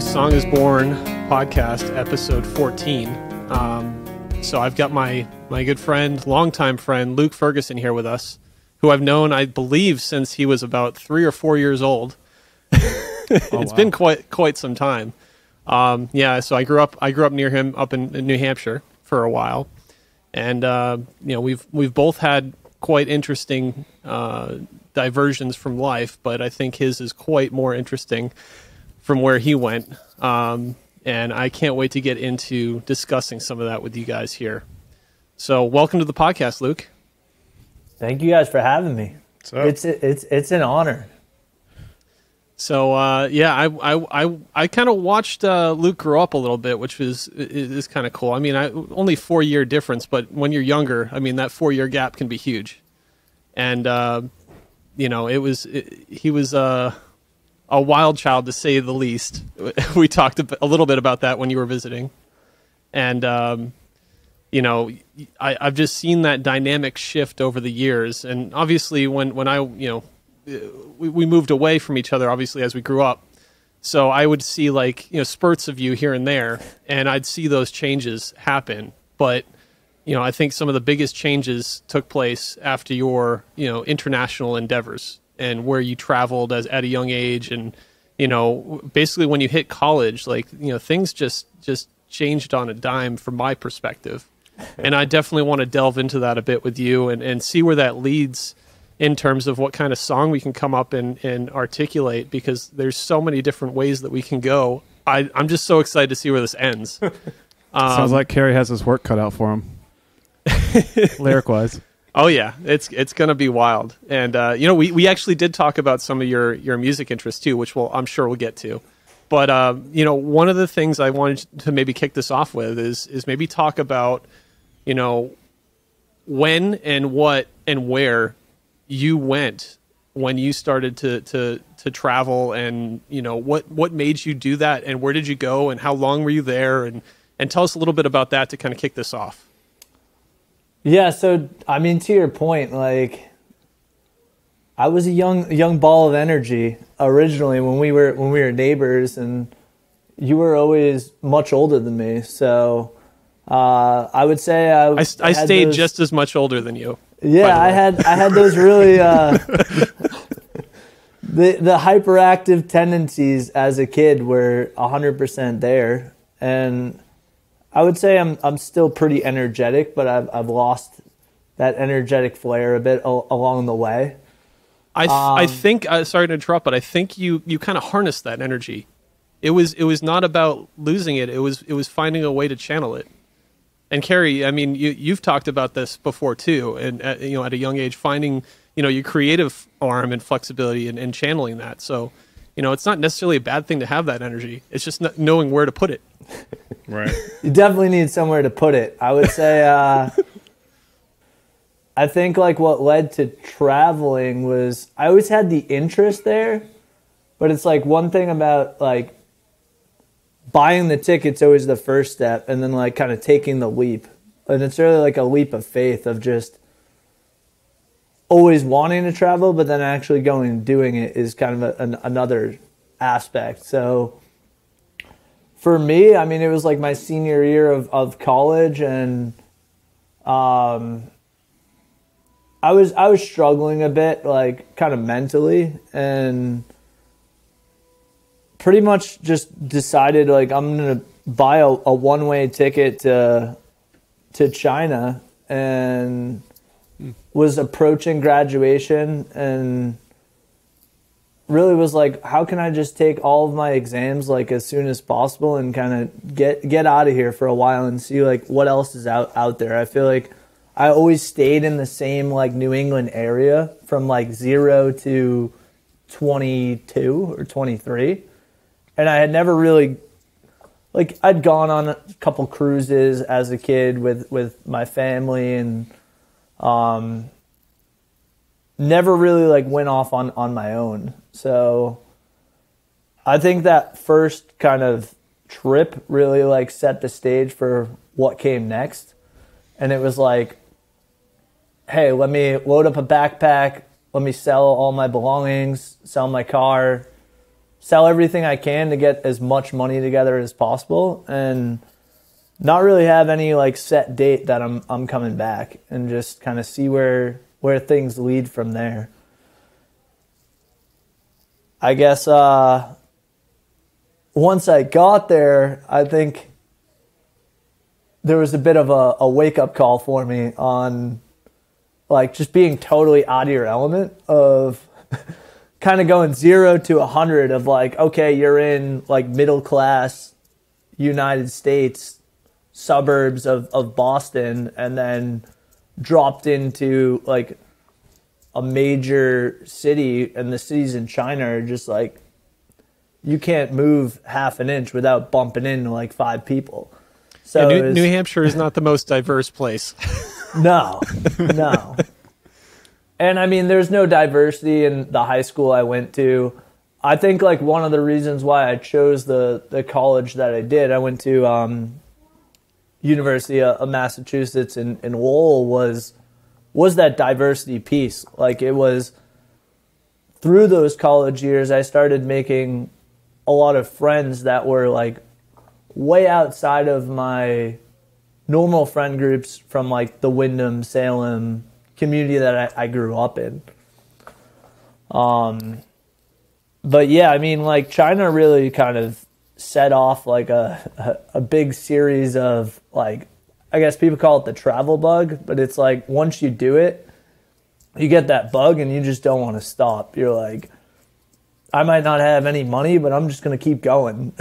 Song is Born podcast, episode 14. So I've got my good friend, longtime friend, Luke Ferguson here with us, who I've known, I believe, since he was about 3 or 4 years old. It's been quite some time. So I grew up near him up in New Hampshire for a while, and we've both had quite interesting diversions from life, but I think his is quite more interesting from where he went. And I can't wait to get into discussing some of that with you guys here. So welcome to the podcast, Luke. Thank you guys for having me. It's an honor. So I kind of watched Luke grow up a little bit, which is kind of cool. I mean, only 4-year difference, but when you're younger, I mean, that 4-year gap can be huge. And he was a wild child, to say the least. We talked a little bit about that when you were visiting. And, I've just seen that dynamic shift over the years. And obviously when I, we moved away from each other, obviously, as we grew up. So I would see spurts of you here and there, and I'd see those changes happen. But, I think some of the biggest changes took place after your, international endeavors, and where you traveled at a young age. And, basically when you hit college, things just changed on a dime from my perspective. And I definitely want to delve into that a bit with you and see where that leads in terms of what kind of song we can come up and articulate, because there's so many different ways that we can go. I'm just so excited to see where this ends. Sounds like Carrie has his work cut out for him, lyric-wise. Oh yeah, it's going to be wild. And we actually did talk about some of your music interests too, which I'm sure we'll get to. But one of the things I wanted to maybe kick this off with is maybe talk about when and what and where you went when you started to travel, and what made you do that, and where did you go, and how long were you there, and tell us a little bit about that to kind of kick this off. Yeah, so I mean, to your point, I was a young ball of energy originally when we were neighbors, and you were always much older than me. So I would say I stayed just as much older than you. Yeah, I had those really the hyperactive tendencies as a kid were 100% there, and I would say I'm still pretty energetic, but I've lost that energetic flair a bit along the way. I think sorry to interrupt, but I think you kind of harnessed that energy. It was not about losing it. It was finding a way to channel it. And Carrie, I mean, you've talked about this before too, and at a young age, finding your creative arm and flexibility and channeling that. So it's not necessarily a bad thing to have that energy. It's just not knowing where to put it. Right. You definitely need somewhere to put it. I would say I think what led to traveling was I always had the interest there, but it's one thing about buying the ticket's always the first step, and then kind of taking the leap. And it's really a leap of faith of just always wanting to travel, but then actually going and doing it is kind of another aspect. So for me, I mean, it was my senior year of college, and I was struggling a bit, kind of mentally, and pretty much just decided I'm gonna buy a one-way ticket to China, and was approaching graduation, and really was how can I just take all of my exams as soon as possible and kind of get out of here for a while and see what else is out there. I feel I always stayed in the same New England area from 0 to 22 or 23, and I had never really I'd gone on a couple cruises as a kid with my family, and never really went off on my own. So I think that first kind of trip really set the stage for what came next. And it was hey, let me load up a backpack, let me sell all my belongings, sell my car, sell everything I can to get as much money together as possible, and not really have any like set date that I'm coming back, and just kind of see where things lead from there. I guess once I got there, I think there was a bit of a wake-up call for me on like just being totally out of your element, of kind of going 0 to 100 of like, okay, you're in like middle class United States suburbs of Boston, and then dropped into like a major city, and the cities in China are just like, you can't move half an inch without bumping into like 5 people. So yeah, New Hampshire is not the most diverse place. No. And I mean, there's no diversity in the high school I went to. I think like one of the reasons why I chose the college that I did, I went to University of Massachusetts in Lowell, was that diversity piece. Like, it was through those college years I started making a lot of friends that were like way outside of my normal friend groups from like the Wyndham, Salem community that I grew up in. But yeah, I mean, like, China really kind of set off like a big series of, like, I guess people call it the travel bug, but it's like once you do it, you get that bug and you just don't want to stop. You're like, I might not have any money, but I'm just going to keep going.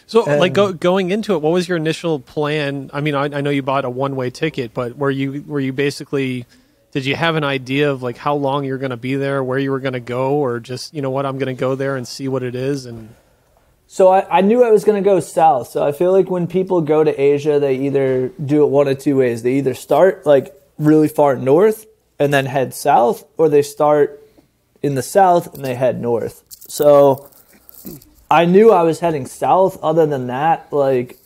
So, like, going into it, what was your initial plan? I mean, I know you bought a one-way ticket, but were you basically, did you have an idea of like how long you're going to be there, where you were going to go, or just, you know what, I'm going to go there and see what it is? And so I knew I was going to go south. So I feel like when people go to Asia, they either do it one of two ways. They either start like really far north and then head south, or they start in the south and they head north. So I knew I was heading south. Other than that, like,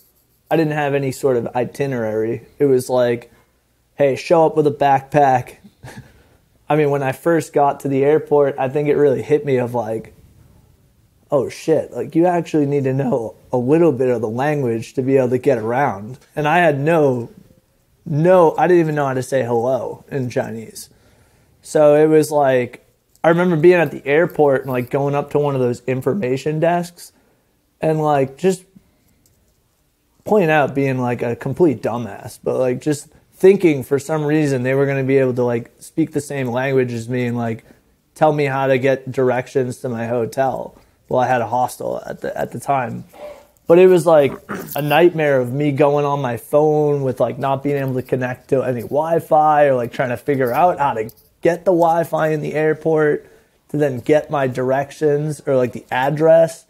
I didn't have any sort of itinerary. It was like, hey, show up with a backpack. I mean, when I first got to the airport, I think it really hit me of like, oh shit, like, you actually need to know a little bit of the language to be able to get around. And I had I didn't even know how to say hello in Chinese. So it was like, I remember being at the airport and like going up to one of those information desks and like just pointing out being like a complete dumbass, but like just thinking for some reason they were going to be able to like speak the same language as me and like tell me how to get directions to my hotel. Well, I had a hostel at the time, but it was like a nightmare of me going on my phone with like not being able to connect to any Wi-Fi, or like trying to figure out how to get the Wi-Fi in the airport to then get my directions or like the address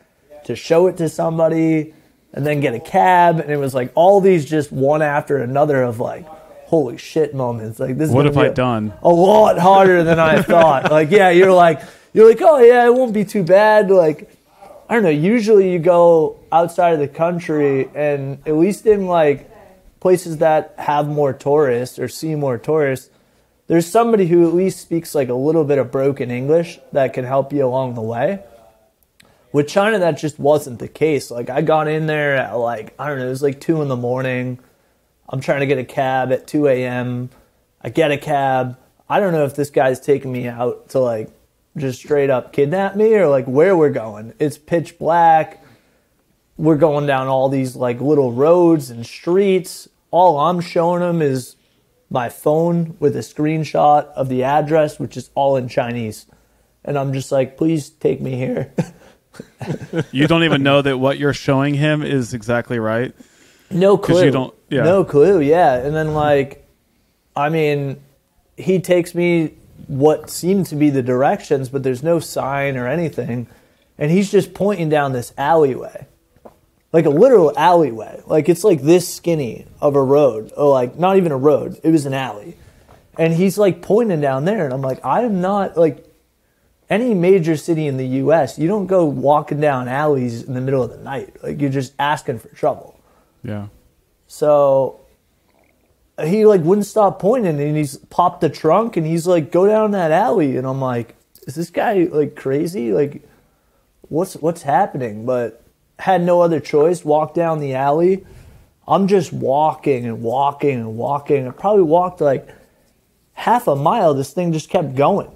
to show it to somebody and then get a cab. And it was like all these just one after another of like, holy shit moments. Like, this is what have I done? A lot harder than I thought. Like, yeah, you're like, oh yeah, it won't be too bad. Like, I don't know, usually you go outside of the country, and at least in like places that have more tourists or see more tourists, there's somebody who at least speaks like a little bit of broken English that can help you along the way. With China, that just wasn't the case. Like, I got in there at like, I don't know, it was like 2 a.m. I'm trying to get a cab at 2 a.m. I get a cab. I don't know if this guy's taking me out to like just straight up kidnap me or like where we're going. It's pitch black. We're going down all these like little roads and streets. All I'm showing him is my phone with a screenshot of the address, which is all in Chinese. And I'm just like, please take me here. You don't even know that what you're showing him is exactly right? No clue. You don't, yeah. No clue, yeah. And then like, I mean, he takes me what seemed to be the directions, but there's no sign or anything. And he's just pointing down this alleyway. Like a literal alleyway. Like, it's like this skinny of a road. Or like, not even a road. It was an alley. And he's like pointing down there. And I'm like, I am not, like, any major city in the U.S., you don't go walking down alleys in the middle of the night. Like, you're just asking for trouble. Yeah. So he like wouldn't stop pointing, and he's popped the trunk and he's like, go down that alley. And I'm like, is this guy like crazy? Like, what's happening? But had no other choice. Walked down the alley. I'm just walking and walking and walking. I probably walked like half a mile. This thing just kept going.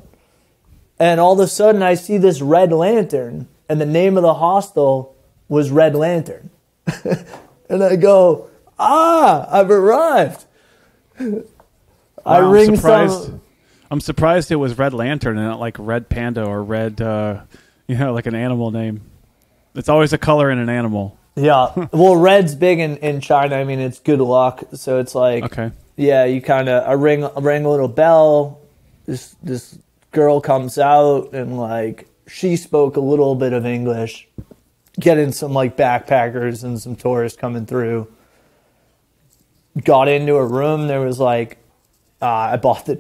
And all of a sudden I see this red lantern, and the name of the hostel was Red Lantern. And I go, I've arrived. Wow, I ring some. I'm surprised it was Red Lantern and not like Red Panda or Red, like an animal name. It's always a color in an animal. Yeah. Well, red's big in China. I mean, it's good luck. So it's like, okay. Yeah, you kind of, I ring a little bell. This girl comes out, and like she spoke a little bit of English, getting some like backpackers and some tourists coming through. Got into a room. There was like I bought the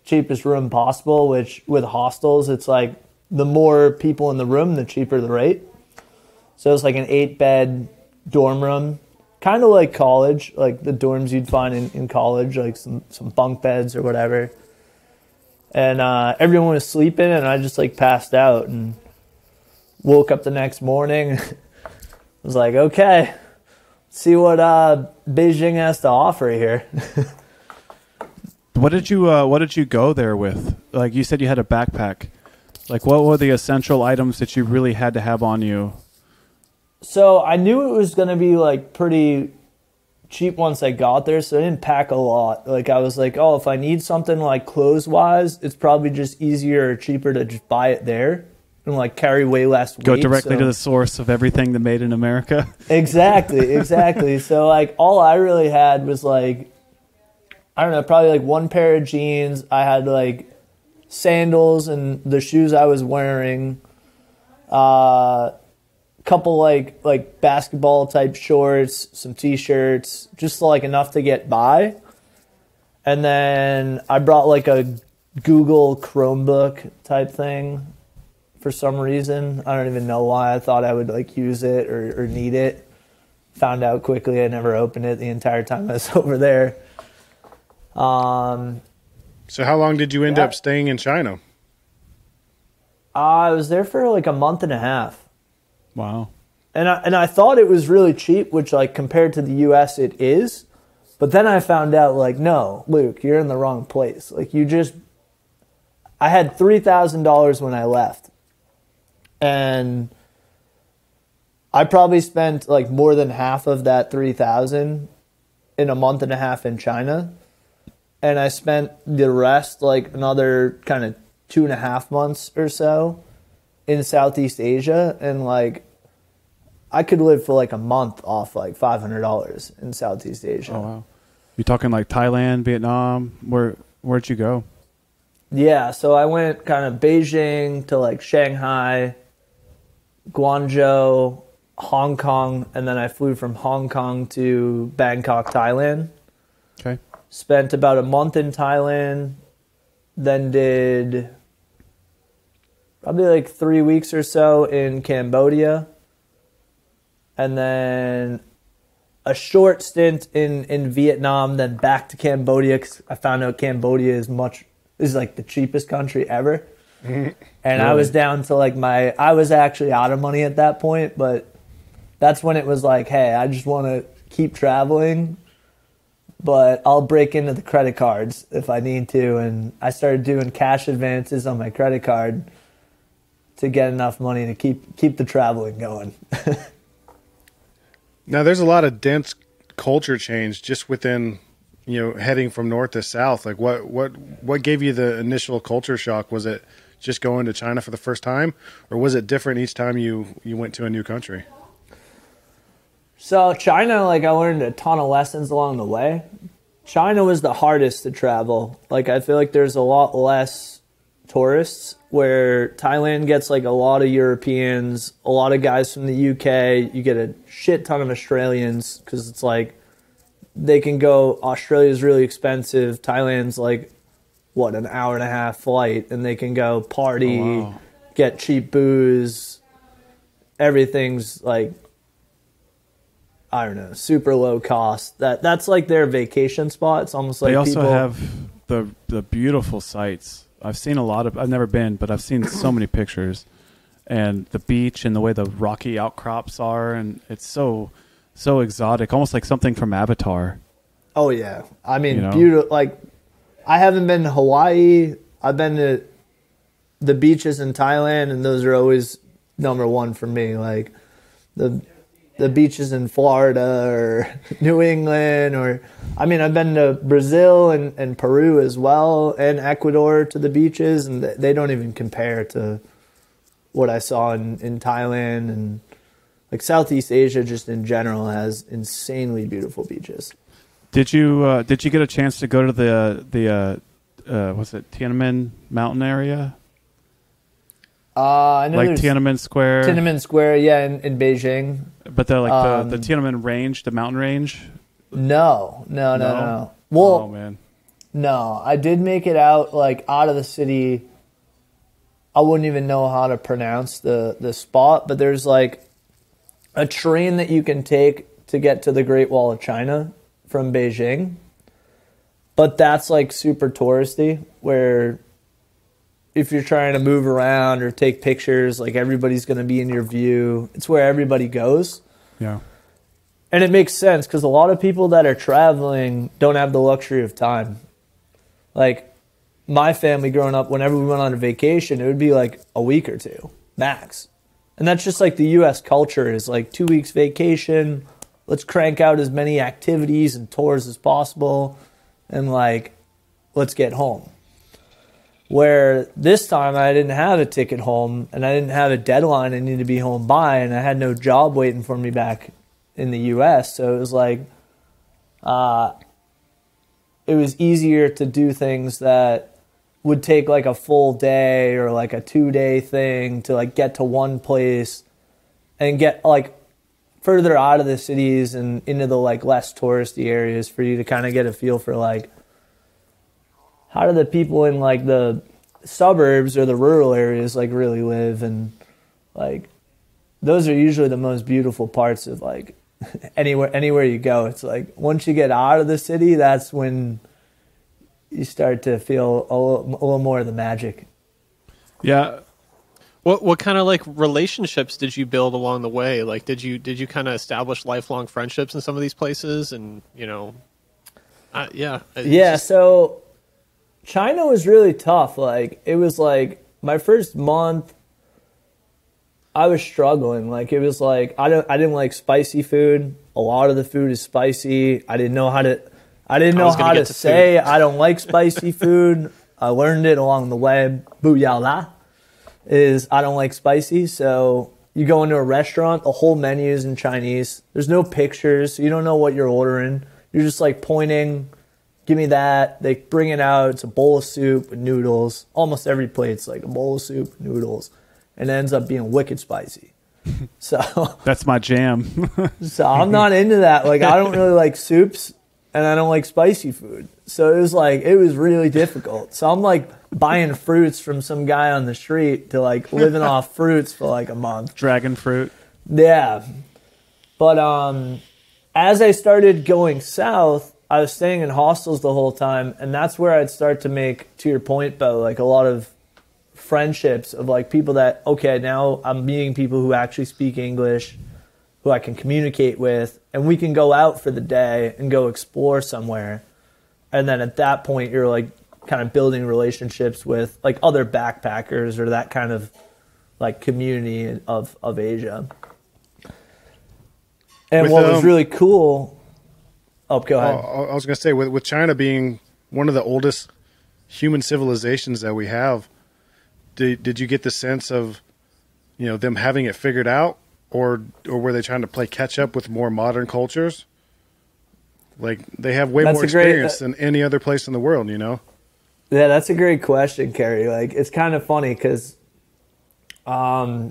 cheapest room possible, which with hostels it's like the more people in the room, the cheaper the rate. So it's like an 8-bed dorm room, kind of like college, like the dorms you'd find in college, like some bunk beds or whatever. And everyone was sleeping, and I just like passed out and woke up the next morning. Was like, okay, see what Beijing has to offer here. What did you go there with? Like you said, you had a backpack. Like what were the essential items that you really had to have on you? So I knew it was gonna be like pretty cheap once I got there, so I didn't pack a lot. Like I was like, oh, if I need something like clothes wise, it's probably just easier or cheaper to just buy it there and like carry way less weight. Go directly to the source of everything that made in America. Exactly. So like all I really had was like, I don't know, probably like one pair of jeans. I had like sandals and the shoes I was wearing. Couple like basketball type shorts, some t-shirts, just like enough to get by. And then I brought like a Google Chromebook type thing for some reason. I don't even know why. I thought I would like use it or need it. Found out quickly I never opened it the entire time I was over there. So how long did you end up staying in China? I was there for like a month and a half. Wow. And I thought it was really cheap, which like compared to the US it is. But then I found out like, no, Luke, you're in the wrong place. Like I had $3,000 when I left. And I probably spent like more than half of that 3,000 in a month and a half in China. And I spent the rest, like another kind of 2.5 months or so in Southeast Asia, and like I could live for like a month off like $500 in Southeast Asia. Oh wow! You talking like Thailand, Vietnam? Where'd you go? Yeah, so I went kind of Beijing to like Shanghai, Guangzhou, Hong Kong, and then I flew from Hong Kong to Bangkok, Thailand. Okay. Spent about a month in Thailand, then did probably like 3 weeks or so in Cambodia, and then a short stint in Vietnam, then back to Cambodia because I found out Cambodia is like the cheapest country ever. And really? I was down to like I was actually out of money at that point, but that's when it was like, hey, I just want to keep traveling, but I'll break into the credit cards if I need to. And I started doing cash advances on my credit card to get enough money to keep the traveling going. Now, there's a lot of dense culture change just within, heading from north to south. Like what gave you the initial culture shock? Was it just going to China for the first time, or was it different each time you went to a new country? So China, like I learned a ton of lessons along the way. China was the hardest to travel. Like I feel like there's a lot less tourists, where Thailand gets like a lot of Europeans, a lot of guys from the UK. You get a shit ton of Australians because it's like they can go. Australia's really expensive. Thailand's like an hour-and-a-half flight, and they can go party, get cheap booze. Everything's like, I don't know, super low cost. That's like their vacation spot. It's almost like they also have the beautiful sights. I've seen a lot of. I've never been, but I've seen so many pictures, and the beach and the way the rocky outcrops are, and it's so exotic, almost like something from Avatar. Oh yeah, I mean, You know? beautiful. Like, I haven't been to Hawaii. I've been to the beaches in Thailand, and those are always number one for me. Like the beaches in Florida or New England, or I mean, I've been to Brazil and Peru as well, and Ecuador to the beaches, and they don't even compare to what I saw in Thailand. And like Southeast Asia just in general has insanely beautiful beaches. Did you get a chance to go to the what's it, Tiananmen Mountain area? I know Like there's Tiananmen Square. Tiananmen Square, yeah, in Beijing. But they're like the Tiananmen Range, the mountain range. No. No? Well, Oh man. no, I did make it out like out of the city. I wouldn't even know how to pronounce the spot, but there's like a train that you can take to get to the Great Wall of China from Beijing. But that's like super touristy, where if you're trying to move around or take pictures, like everybody's going to be in your view. It's where everybody goes. Yeah. And it makes sense because a lot of people that are traveling don't have the luxury of time. Like my family growing up, whenever we went on a vacation, it would be like a week or two max. And that's just like the U.S. culture is like 2 weeks vacation. Let's crank out as many activities and tours as possible. And like, let's get home. Where this time I didn't have a ticket home and I didn't have a deadline I needed to be home by, and I had no job waiting for me back in the U.S. So it was like, it was easier to do things that would take like a full day or like a 2-day thing to like get to one place and get like further out of the cities and into the like less touristy areas for you to kind of get a feel for like, how do the people in like the suburbs or the rural areas like really live? And like those are usually the most beautiful parts of like anywhere you go. It's like once you get out of the city, that's when you start to feel a little more of the magic. Yeah. What kind of like relationships did you build along the way? Like did you kind of establish lifelong friendships in some of these places? And So China was really tough. Like it was like my first month I was struggling. Like it was like I didn't like spicy food. A lot of the food is spicy. I didn't know how to say I don't like spicy food. I learned it along the way. Bu yao la is I don't like spicy. So you go into a restaurant, the whole menu is in Chinese. There's no pictures, so you don't know what you're ordering. You're just like pointing, give me that. They bring it out. It's a bowl of soup with noodles. Almost every plate's like a bowl of soup, noodles, and it ends up being wicked spicy. So That's my jam. so I'm not into that. Like I don't really like soups, and I don't like spicy food. So it was really difficult. So I'm like buying fruits from some guy on the street to like living off fruits for like a month. Dragon fruit. Yeah. But as I started going south, I was staying in hostels the whole time, and that's where I'd start to make, to your point, Bo, like a lot of friendships of like people that, okay, now I'm meeting people who actually speak English, who I can communicate with, and we can go out for the day and go explore somewhere. And then at that point, you're like kind of building relationships with like other backpackers or that kind of like community of Asia. And what was really cool... Oh, go ahead. I was going to say, with China being one of the oldest human civilizations that we have, did you get the sense of, them having it figured out, or were they trying to play catch up with more modern cultures? Like they have way more experience than any other place in the world, Yeah, that's a great question, Kerry. Like it's kind of funny because, my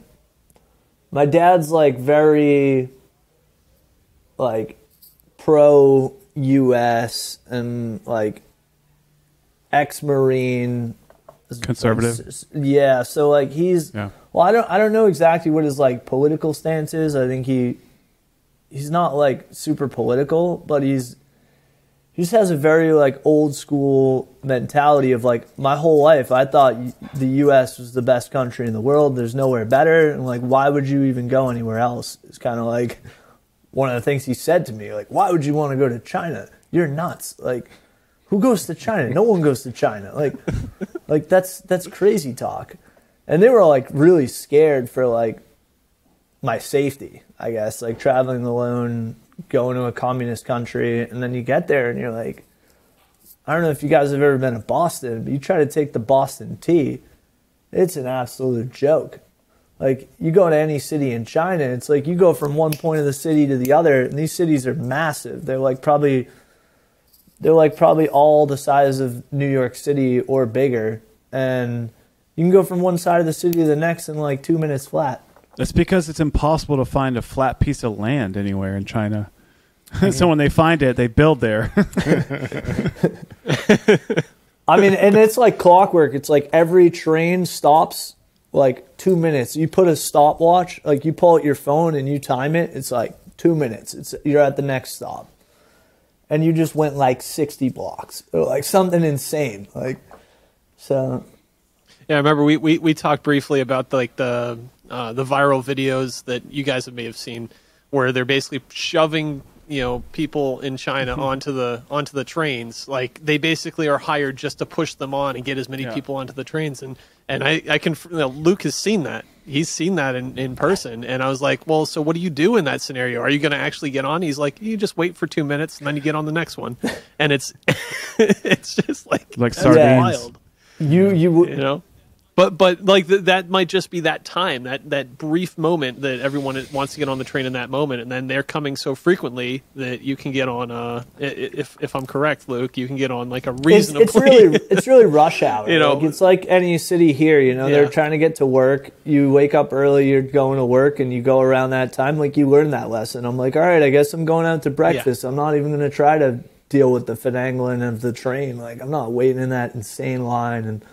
dad's like very, like, pro U.S. and like ex-Marine, conservative. Yeah, so like he's well, I don't know exactly what his like political stance is. I think he's not like super political, but he's he just has a very like old school mentality of like, my whole life I thought the US was the best country in the world. There's nowhere better. And like, why would you even go anywhere else? It's kind of like one of the things he said to me, like, why would you want to go to China? You're nuts. Like, who goes to China? No one goes to China. Like that's crazy talk. And they were like really scared for like my safety, I guess, like traveling alone, going to a communist country, and then you get there and you're like, I don't know if you guys have ever been to Boston, but you try to take the Boston T, it's an absolute joke. Like, you go to any city in China, it's like you go from one point of the city to the other, and these cities are massive. They're like probably all the size of New York City or bigger, and you can go from one side of the city to the next in like 2 minutes flat. That's because it's impossible to find a flat piece of land anywhere in China. So when they find it, they build there. I mean, and it's like clockwork. It's like every train stops like 2 minutes. You put a stopwatch, like you pull out your phone and you time it. It's like 2 minutes. You're at the next stop. And you just went like 60 blocks or like something insane. Like, so. Yeah, I remember we talked briefly about like the viral videos that you guys may have seen, where they're basically shoving people in China onto the trains. Like, they basically are hired just to push them on and get as many people onto the trains. And I can Luke has seen that. He's seen that in person. And I was like, well, so what do you do in that scenario? Are you going to actually get on? He's like, you just wait for 2 minutes and then you get on the next one. And it's it's just like sardines. wild. You But like that might just be that time, that brief moment that everyone wants to get on the train in that moment, and then they're coming so frequently that you can get on. If I'm correct, Luke, you can get on like a reasonably. It's really rush hour. Like, it's like any city here. They're trying to get to work. You wake up early. You're going to work, and you go around that time. Like, you learn that lesson. I'm like, all right, I guess I'm going out to breakfast. I'm not even going to try to deal with the finagling of the train. Like, I'm not waiting in that insane line and.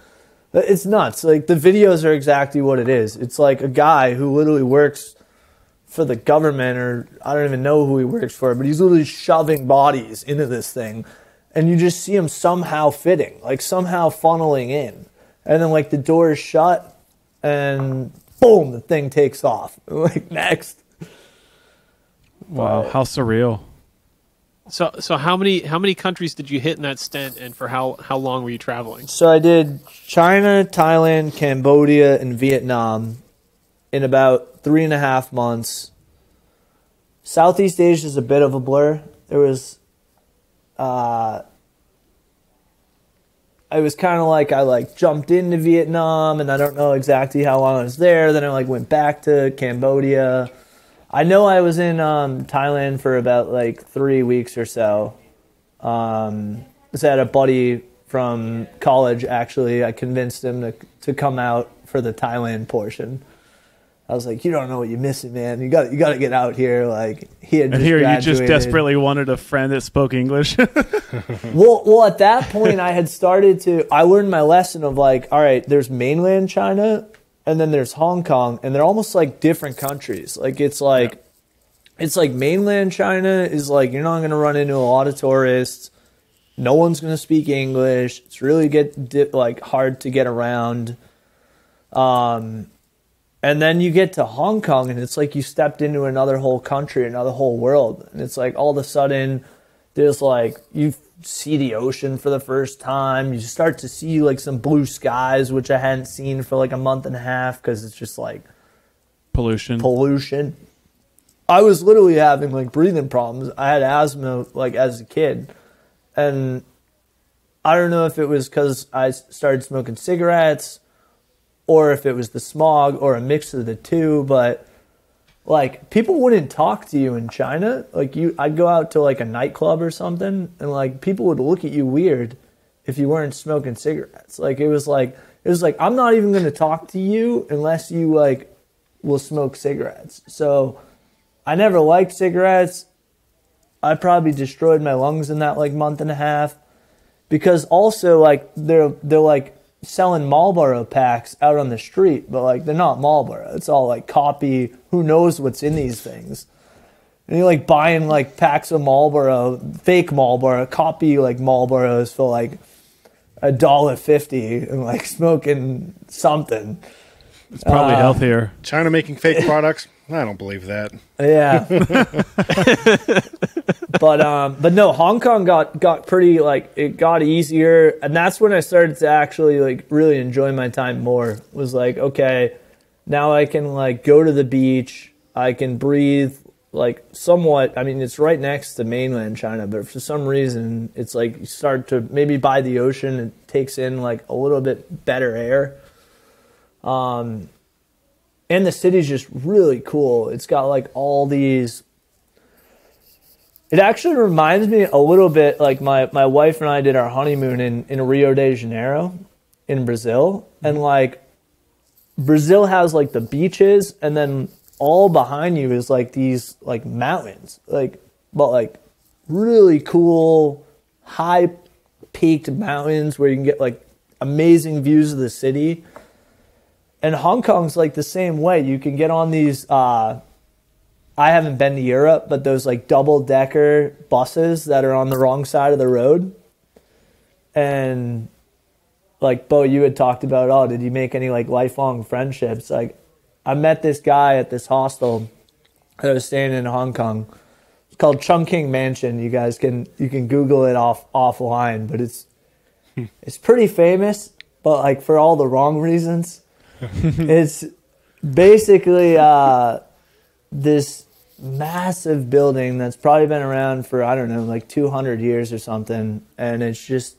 It's nuts. Like, the videos are exactly what it is. It's like a guy who literally works for the government, or I don't even know who he works for, but he's literally shoving bodies into this thing. And you just see him somehow fitting, like somehow funneling in. And then like the door is shut and boom, the thing takes off. Like, next. Wow, how surreal. So how many countries did you hit in that stint, and for how long were you traveling? So I did China, Thailand, Cambodia, and Vietnam in about 3.5 months. Southeast Asia is a bit of a blur. There was, it was kind of like I like jumped into Vietnam, and I don't know exactly how long I was there. Then I like went back to Cambodia. I know I was in Thailand for about like 3 weeks or so. I had a buddy from college, actually. I convinced him to come out for the Thailand portion. I was like, you don't know what you're missing, man. You got to get out here. Like, he had just graduated. You just desperately wanted a friend that spoke English. Well, at that point, I learned my lesson of like, all right, there's mainland China, and then there's Hong Kong, and they're almost like different countries. Like, it's like mainland China is like, you're not going to run into a lot of tourists. No one's going to speak English. It's really hard to get around. And then you get to Hong Kong, and it's like you stepped into another whole country, another whole world. And it's like all of a sudden there's like, you see the ocean for the first time. You start to see like some blue skies, which I hadn't seen for like a month and a half because it's just like pollution. I was literally having like breathing problems. I had asthma like as a kid, and I don't know if it was because I started smoking cigarettes or if it was the smog or a mix of the two, but like, people wouldn't talk to you in China. Like, I'd go out to like a nightclub or something, and like people would look at you weird if you weren't smoking cigarettes. Like, it was like I'm not even going to talk to you unless you like will smoke cigarettes. So I never liked cigarettes. I probably destroyed my lungs in that like month and a half, because also like they're like selling Marlboro packs out on the street, but like they're not Marlboro. It's all like copy. Who knows what's in these things? And you're like buying like packs of Marlboro, fake Marlboro, copy like Marlboros for like $1.50 and like smoking something. It's probably healthier. China making fake products? I don't believe that. Yeah. But no, Hong Kong got pretty, like, it got easier, and that's when I started to actually like really enjoy my time more. Was like, okay, now I can like go to the beach, I can breathe like somewhat. I mean, it's right next to mainland China, but for some reason it's like you start to maybe by the ocean, it takes in like a little bit better air. And the city's just really cool. It's got like all these. It actually reminds me a little bit like my wife and I did our honeymoon in Rio de Janeiro in Brazil. And like Brazil has like the beaches, and then all behind you is like these like mountains, like, but like really cool high peaked mountains where you can get like amazing views of the city. And Hong Kong's like the same way. You can get on these, I haven't been to Europe, but those like double-decker buses that are on the wrong side of the road. And like, Bo, you had talked about, oh, did you make any like lifelong friendships? Like, I met this guy at this hostel that I was staying in Hong Kong. It's called Chungking Mansion. You guys you can Google it offline, but it's pretty famous, but like for all the wrong reasons. It's basically this massive building that's probably been around for, I don't know, like 200 years or something. And it's just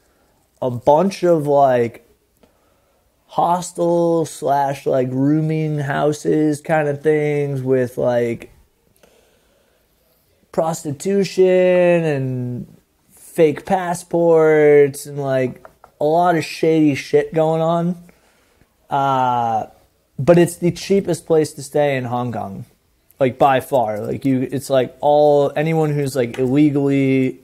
a bunch of like hostel / like rooming houses kind of things with like prostitution and fake passports and like a lot of shady shit going on. But it's the cheapest place to stay in Hong Kong, like by far. Like it's like anyone who's like illegally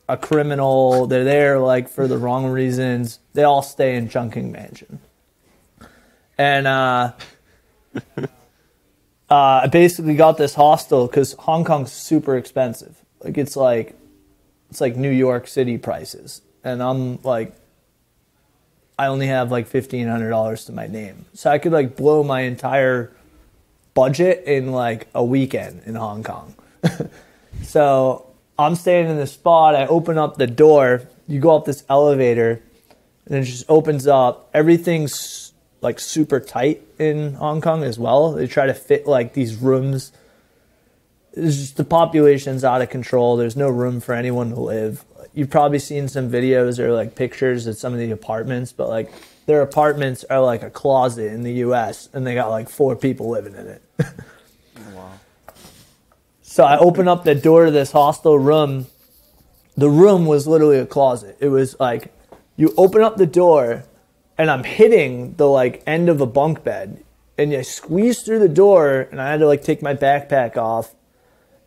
a criminal, they're there like for the wrong reasons. They all stay in Chungking Mansion. And I basically got this hostel because Hong Kong's super expensive. Like it's like New York City prices, and I'm like, I only have like $1,500 to my name. So I could like blow my entire budget in like a weekend in Hong Kong. So I'm staying in this spot. I open up the door. You go up this elevator and it just opens up. Everything's like super tight in Hong Kong as well. They try to fit like these rooms. It's just the population's out of control. There's no room for anyone to live. You've probably seen some videos or like pictures of some of the apartments, but like their apartments are like a closet in the US and they got like 4 people living in it. Wow. So I open up the door to this hostel room. The room was literally a closet. It was like you open up the door and I'm hitting the like end of a bunk bed and you squeeze through the door and I had to like take my backpack off.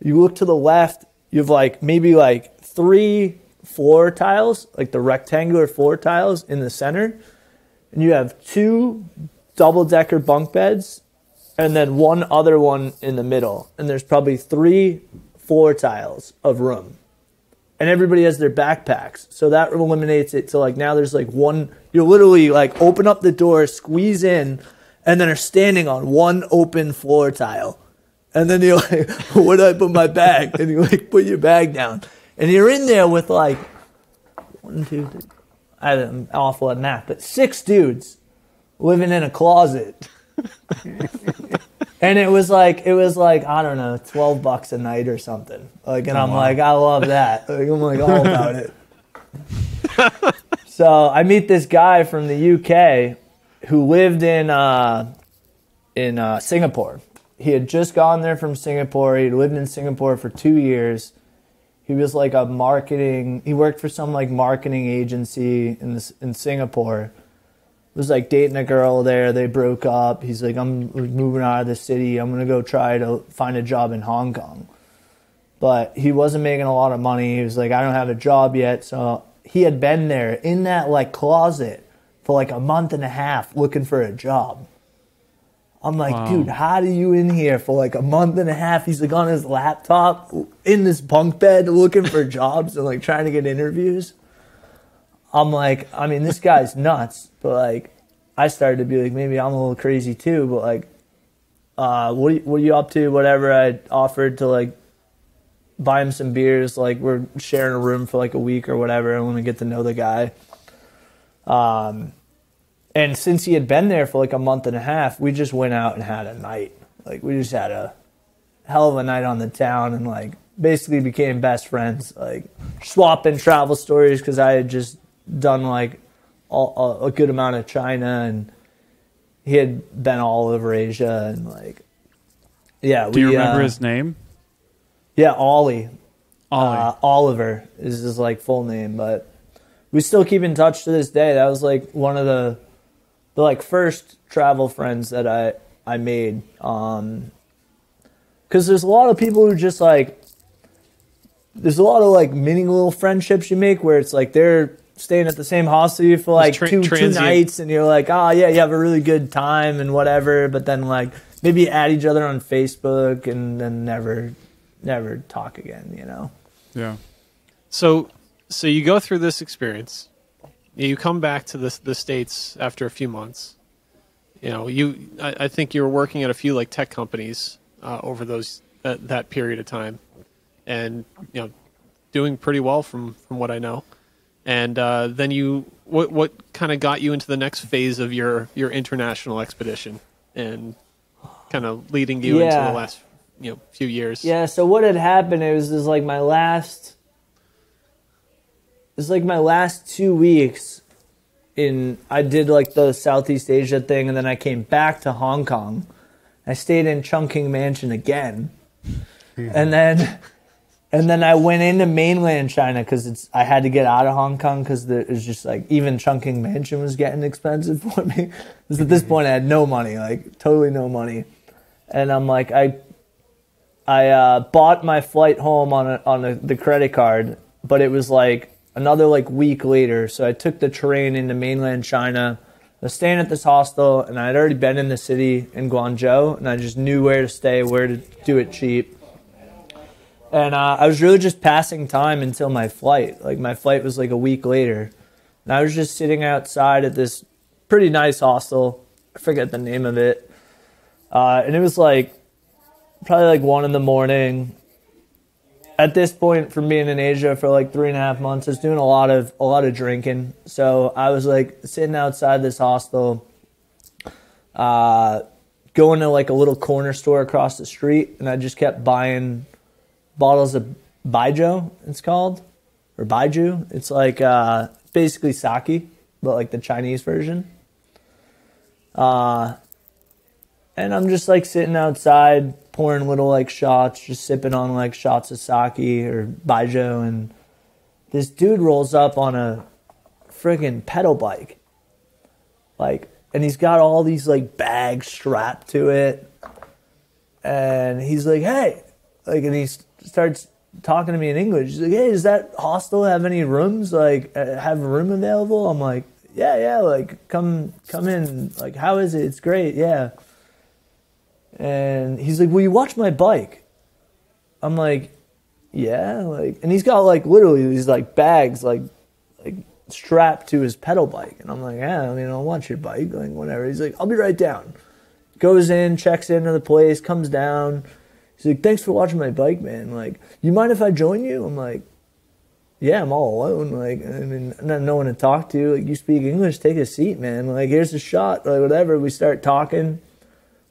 You look to the left, you have like maybe like 3 floor tiles, like the rectangular floor tiles in the center, and you have 2 double-decker bunk beds and then 1 other one in the middle, and there's probably 3 floor tiles of room, and everybody has their backpacks, so that eliminates it to like now there's like one. You literally like open up the door, squeeze in, and then are standing on 1 open floor tile, and then you're like, where do I put my bag? And you like put your bag down. And you're in there with like 1, 2, 3. I'm awful at math, but 6 dudes living in a closet. And it was like I don't know, $12 a night or something. Like, and I'm like, I love that. Like, I'm like all about it. So I meet this guy from the UK who lived in Singapore. He had just gone there from Singapore. He'd lived in Singapore for 2 years. He was like he worked for some like marketing agency in Singapore. Was like dating a girl there. They broke up. He's like, I'm moving out of the city. I'm going to go try to find a job in Hong Kong. But he wasn't making a lot of money. He was like, I don't have a job yet. So he had been there in that like closet for like a month and a half looking for a job. I'm like, Wow. dude, how do you in here for like a month and a half? He's like on his laptop in this bunk bed looking for jobs and like trying to get interviews. I'm like, I mean, this guy's nuts, but like, I started to be like, maybe I'm a little crazy too, but like, what are you up to? Whatever. I offered to like buy him some beers. Like we're sharing a room for like a week or whatever. I want to get to know the guy. And since he had been there for like a month and a half, we just went out and had a night. Like we just had a hell of a night on the town and like basically became best friends. Like swapping travel stories because I had just done like a good amount of China and he had been all over Asia and like, yeah. Do you remember his name? Yeah, Ollie. Ollie. Oliver is his like full name, but we still keep in touch to this day. That was like one of the like first travel friends that I made. Because there's a lot of people who just like, there's a lot of like mini little friendships you make where it's like they're staying at the same hostel you for like two nights and you're like, oh yeah, you have a really good time and whatever, but then like maybe you add each other on Facebook and then never talk again, you know? Yeah. So you go through this experience. You come back to the States after a few months. You know, I think you were working at a few like tech companies over that period of time, and you know, doing pretty well from what I know. And then what kind of got you into the next phase of your international expedition and kind of leading you into the last few years? Yeah. So what had happened? It was like my last 2 weeks I did like the Southeast Asia thing, and then I came back to Hong Kong. I stayed in Chungking Mansion again. And then I went into mainland China because I had to get out of Hong Kong because it was just like even Chungking Mansion was getting expensive for me. Because at this point I had no money, like totally no money. And I'm like, I bought my flight home on the credit card, but it was like another like week later. So I took the train into mainland China. I was staying at this hostel, and I had already been in the city in Guangzhou, and I just knew where to stay, where to do it cheap. And I was really just passing time until my flight. Like my flight was like a week later, and I was just sitting outside at this pretty nice hostel. I forget the name of it, and it was like probably like 1 a.m. At this point, from being in Asia for like 3.5 months, I was doing a lot of drinking. So I was like sitting outside this hostel, going to like a little corner store across the street, and I just kept buying bottles of baijiu, it's called, or baiju. It's like basically sake, but like the Chinese version. And I'm just like sitting outside, pouring little like shots, just sipping on like shots of sake or baijiu, and this dude rolls up on a friggin' pedal bike, like, and he's got all these like bags strapped to it, and he's like, hey, like, and he starts talking to me in English. He's like, hey, does that hostel have any rooms? Like, have a room available? I'm like, yeah, like, come in. Like, how is it? It's great, yeah. And he's like, will you watch my bike? I'm like, yeah, like, and he's got like literally these like bags like strapped to his pedal bike. And I'm like, yeah, I mean, I'll watch your bike, like whatever. He's like, I'll be right down. Goes in, checks into the place, comes down. He's like, thanks for watching my bike, man. Like, you mind if I join you? I'm like, yeah, I'm all alone. Like, I mean, no one to talk to. Like, you speak English, take a seat, man. Like, here's a shot, like whatever. We start talking.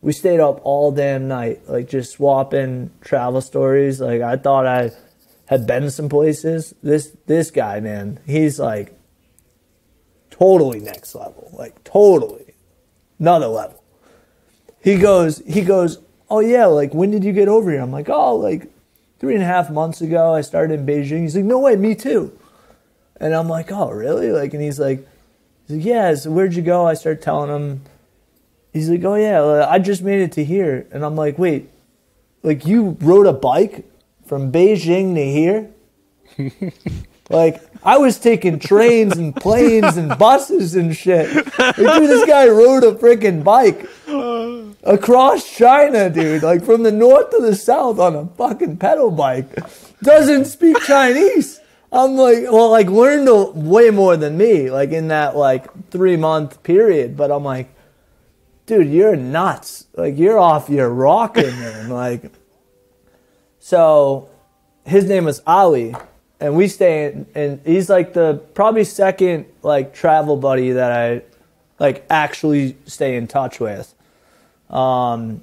We stayed up all damn night, like just swapping travel stories. Like I thought I had been some places. This guy, man, he's like totally next level, like totally another level. He goes, oh yeah, like when did you get over here? I'm like, oh, like 3.5 months ago. I started in Beijing. He's like, no way, me too. And I'm like, oh really? Like, and he's like, yeah. So where'd you go? I start telling him. He's like, oh yeah, I just made it to here. And I'm like, wait, like you rode a bike from Beijing to here? Like, I was taking trains and planes and buses and shit. Like, dude, this guy rode a freaking bike. across China, dude, like from the north to the south on a fucking pedal bike. Doesn't speak Chinese. I'm like, well, like learned way more than me, like in that like 3-month period. But I'm like, dude, you're nuts. Like you're off your rocker, man. Like, so his name was Ali, and we stay in, and he's like the probably second like travel buddy that I like actually stay in touch with. And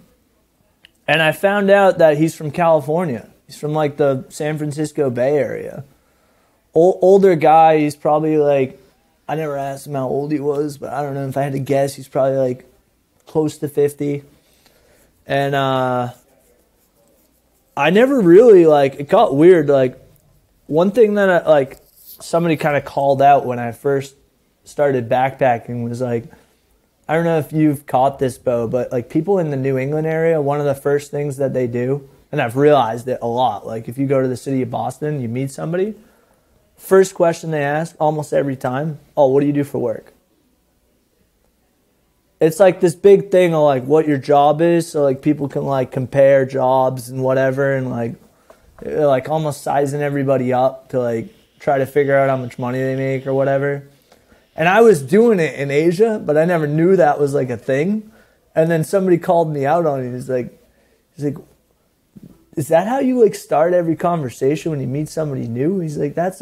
I found out that he's from California. He's from like the San Francisco Bay Area. Older guy. He's probably like, I never asked him how old he was, but I don't know, if I had to guess, he's probably like close to 50. And I never really like, it got weird. Like one thing that like somebody kind of called out when I first started backpacking was like, I don't know if you've caught this, Bo, but like people in the New England area, one of the first things that they do, and I've realized it a lot, like if you go to the city of Boston, you meet somebody, first question they ask almost every time, oh, what do you do for work? It's like this big thing of like what your job is, so like people can like compare jobs and whatever, and like almost sizing everybody up to like try to figure out how much money they make or whatever. And I was doing it in Asia, but I never knew that was like a thing. And then somebody called me out on it. He's like, is that how you like start every conversation when you meet somebody new? He's like, that's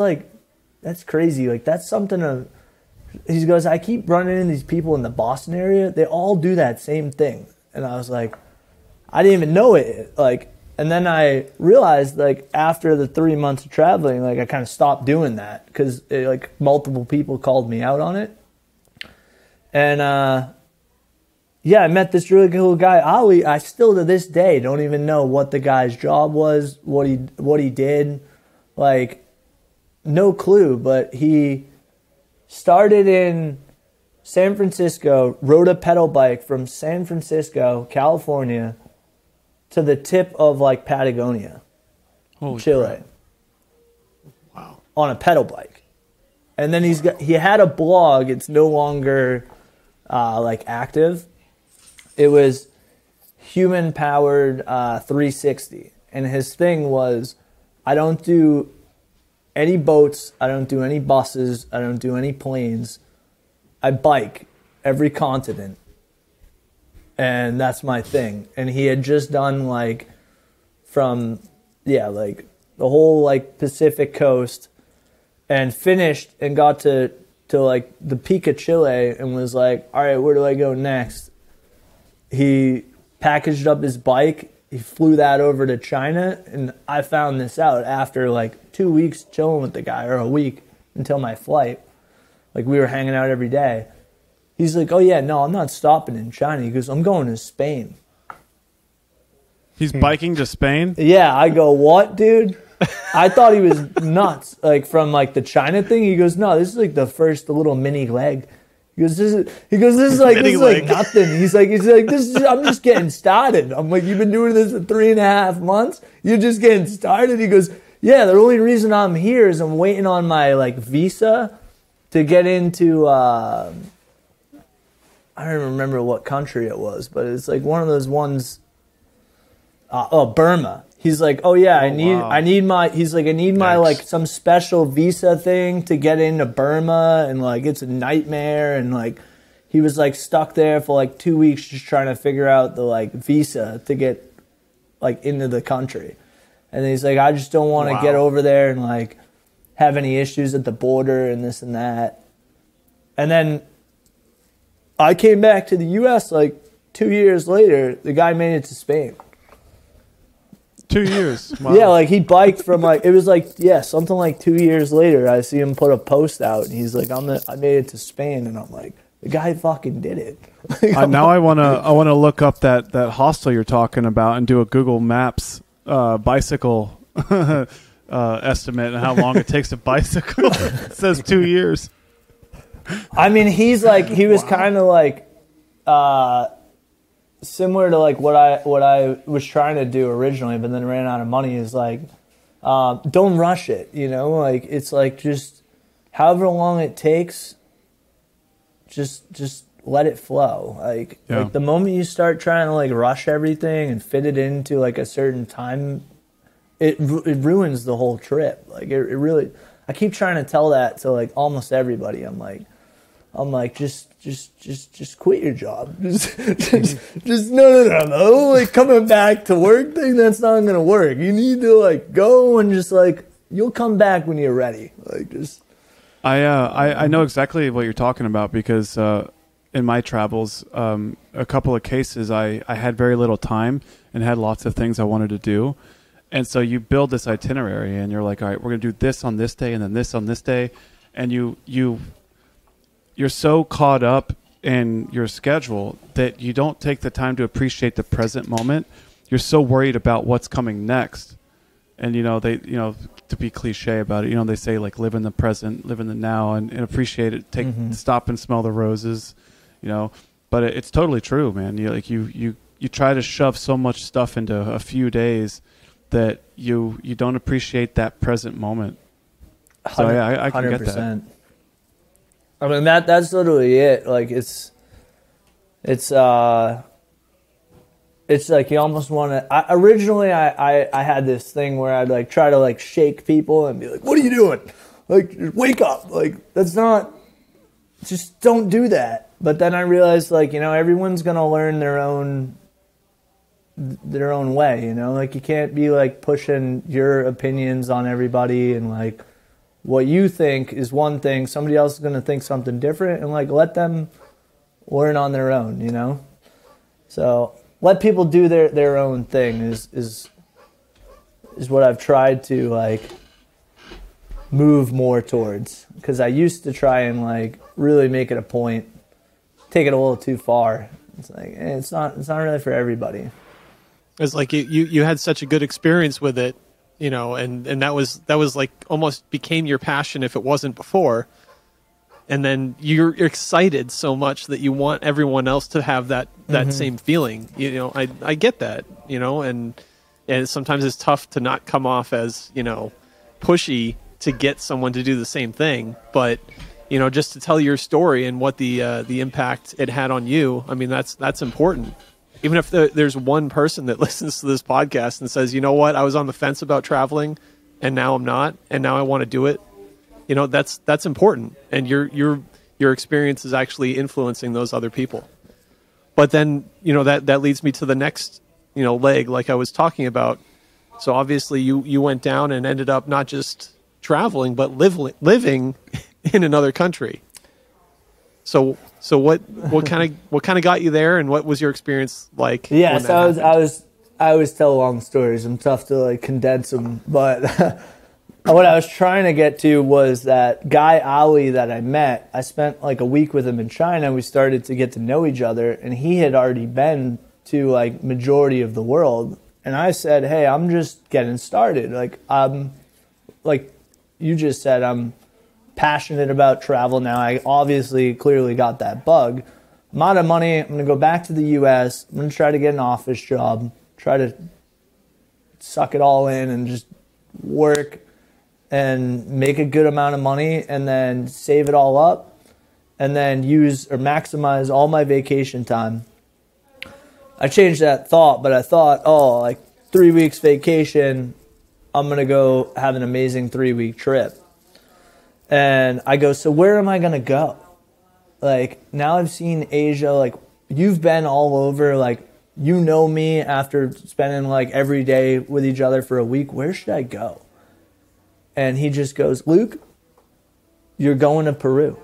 crazy. Like that's something of. He goes, I keep running into these people in the Boston area. They all do that same thing. And I was like, I didn't even know it. Like, and then I realized, like, after the 3 months of traveling, like, I kind of stopped doing that because, like, multiple people called me out on it. And, yeah, I met this really cool guy, Ali. I still, to this day, don't even know what the guy's job was, what he did. Like, no clue. But he started in San Francisco, rode a pedal bike from San Francisco, California, to the tip of like Patagonia, Chile. Crap. Wow. On a pedal bike. And then he had a blog. It's no longer like active. It was Human Powered 360. And his thing was, I don't do any boats, I don't do any buses, I don't do any planes. I bike every continent. And that's my thing. And he had just done like from, like the whole like Pacific coast and finished and got to like the peak of Chile and was like, all right, where do I go next? He packaged up his bike. He flew that over to China, and I found this out after like 2 weeks chilling with the guy, or a week until my flight. Like we were hanging out every day. He's like, oh yeah, no, I'm not stopping in China. He goes, I'm going to Spain. He's biking to Spain? Yeah, I go, what, dude? I thought he was nuts, like from like the China thing. He goes, no, this is like the little mini leg. He goes, this is like nothing. He's like, I'm just getting started. I'm like, you've been doing this for 3.5 months? You're just getting started? He goes, yeah, the only reason I'm here is I'm waiting on my like visa to get into, I don't remember what country it was, but it's like one of those ones, Burma. He's like, oh yeah, I need my like some special visa thing to get into Burma, and like it's a nightmare, and like he was like stuck there for like 2 weeks just trying to figure out the like visa to get like into the country. And he's like, I just don't want to get over there and like have any issues at the border and this and that. And then I came back to the US like 2 years later. The guy made it to Spain. 2 years. Wow. Yeah, like he biked from like, it was like, something like 2 years later, I see him put a post out and he's like, I made it to Spain. And I'm like, the guy fucking did it. Now I want to look up that hostel you're talking about and do a Google Maps bicycle estimate and how long it takes to bicycle. It says 2 years. I mean, he was kind of like, similar to like what I was trying to do originally, but then ran out of money. Is like, don't rush it, you know. Like it's like just however long it takes, just let it flow. Like the moment you start trying to like rush everything and fit it into like a certain time, it ruins the whole trip. Like it really, I keep trying to tell that to like almost everybody. I'm like just quit your job. Just no. Like coming back to work thing, that's not gonna work. You need to like go and just like, you'll come back when you're ready. Like just. I know exactly what you're talking about because in my travels, a couple of cases, I had very little time and had lots of things I wanted to do. And so you build this itinerary and you're like, all right, we're going to do this on this day and then this on this day. And you're so caught up in your schedule that you don't take the time to appreciate the present moment. You're so worried about what's coming next. And, to be cliche about it, they say like live in the present, live in the now and appreciate it. Stop and smell the roses, but it's totally true, man. You try to shove so much stuff into a few days that you don't appreciate that present moment. So I can 100%. Get that. I mean, that's literally it. Like it's like you almost want to. Originally, I had this thing where I'd like try to like shake people and be like, "What are you doing? Like, wake up! Like, that's not. Just don't do that." But then I realized, like, everyone's gonna learn their own way. Like you can't be like pushing your opinions on everybody and like what you think is one thing. Somebody else is gonna think something different, and like let them learn on their own. So. Let people do their own thing is what I've tried to like move more towards, because I used to try and like really make it a point, take it a little too far. It's like it's not really for everybody. It's like you had such a good experience with it, and that was like almost became your passion if it wasn't before. And then you're excited so much that you want everyone else to have that same feeling. I get that, and sometimes it's tough to not come off as, pushy to get someone to do the same thing. But, just to tell your story and what the impact it had on you, I mean, that's important. Even if there's one person that listens to this podcast and says, you know what, I was on the fence about traveling and now I'm not, and now I want to do it. That's important, and your experience is actually influencing those other people. But then that leads me to the next leg, like I was talking about. So obviously you went down and ended up not just traveling but living in another country. So what kind of got you there, and what was your experience like? Yeah, so I always tell long stories. I'm tough to like condense them, but. What I was trying to get to was that guy Ali that I met. I spent like a week with him in China. We started to get to know each other, and he had already been to like majority of the world. And I said, "Hey, I'm just getting started. Like you just said, I'm passionate about travel now. I obviously clearly got that bug. I'm out of money. I'm gonna go back to the U.S. I'm gonna try to get an office job. Try to suck it all in and just work." And make a good amount of money and then save it all up and then use or maximize all my vacation time. I changed that thought, but I thought, like 3 weeks vacation, I'm going to go have an amazing 3-week trip. And I go, so where am I going to go? Like now I've seen Asia, like you've been all over, like me after spending like every day with each other for a week. Where should I go? And he just goes, Luke, you're going to Peru.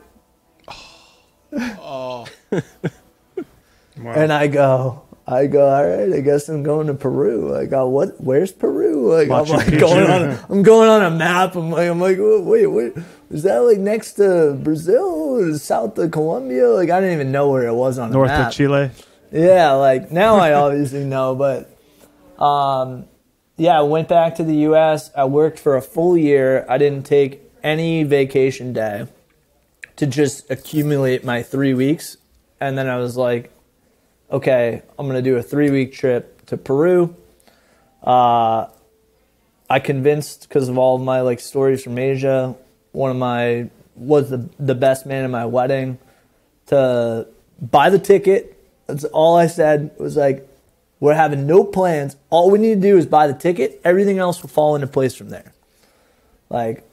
Wow. And I go, all right, I guess I'm going to Peru. I go, what? Where's Peru? Like, Machu I'm like Picchu. I'm going on a map. I'm like, wait, is that like next to Brazil or south of Colombia? Like, I didn't even know where it was on the map. North of Chile. Yeah, like now I obviously know, but yeah, I went back to the U.S. I worked for a full year. I didn't take any vacation day to just accumulate my 3 weeks. And then I was like, okay, I'm going to do a 3-week trip to Peru. I convinced, because of all of my like stories from Asia, was the best man at my wedding to buy the ticket. That's all I said. It was like, we're having no plans. All we need to do is buy the ticket. Everything else will fall into place from there. Like,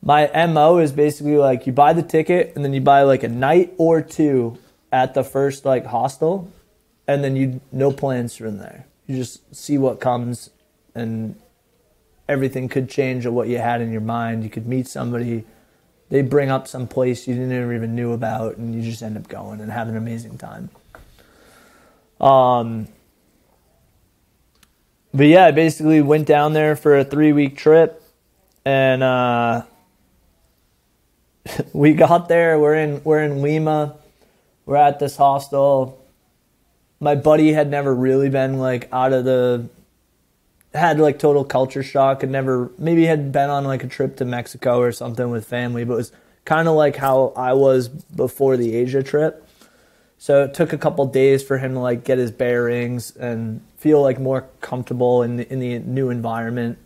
my MO is basically like, you buy the ticket and then you buy like a night or two at the first like hostel, and then you no plans from there. You just see what comes, and everything could change of what you had in your mind. You could meet somebody, they bring up some place you didn't even knew about, and you just end up going and having an amazing time. But yeah, I basically went down there for a 3-week trip, and we got there. We're in Lima. We're at this hostel. My buddy had never really been like had like total culture shock, and maybe had been on like a trip to Mexico or something with family, but it was kind of like how I was before the Asia trip. So it took a couple days for him to like get his bearings and feel like more comfortable in the new environment.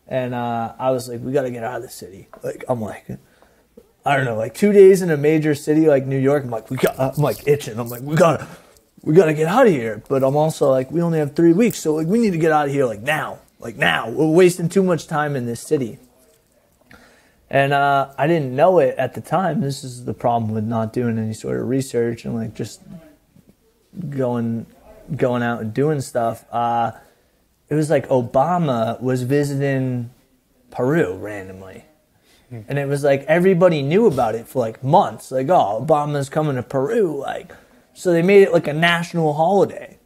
And I was like, we got to get out of the city. Like, I'm like, I don't know, like 2 days in a major city like New York. I'm like itching. I'm like, we gotta get out of here. But I'm also like, we only have 3 weeks, so like we need to get out of here like now. We're wasting too much time in this city. And I didn't know it at the time. This is the problem with not doing any sort of research and like just going out and doing stuff. It was like Obama was visiting Peru randomly. And it was like everybody knew about it for like months. Like, oh, Obama's coming to Peru. Like, so they made it like a national holiday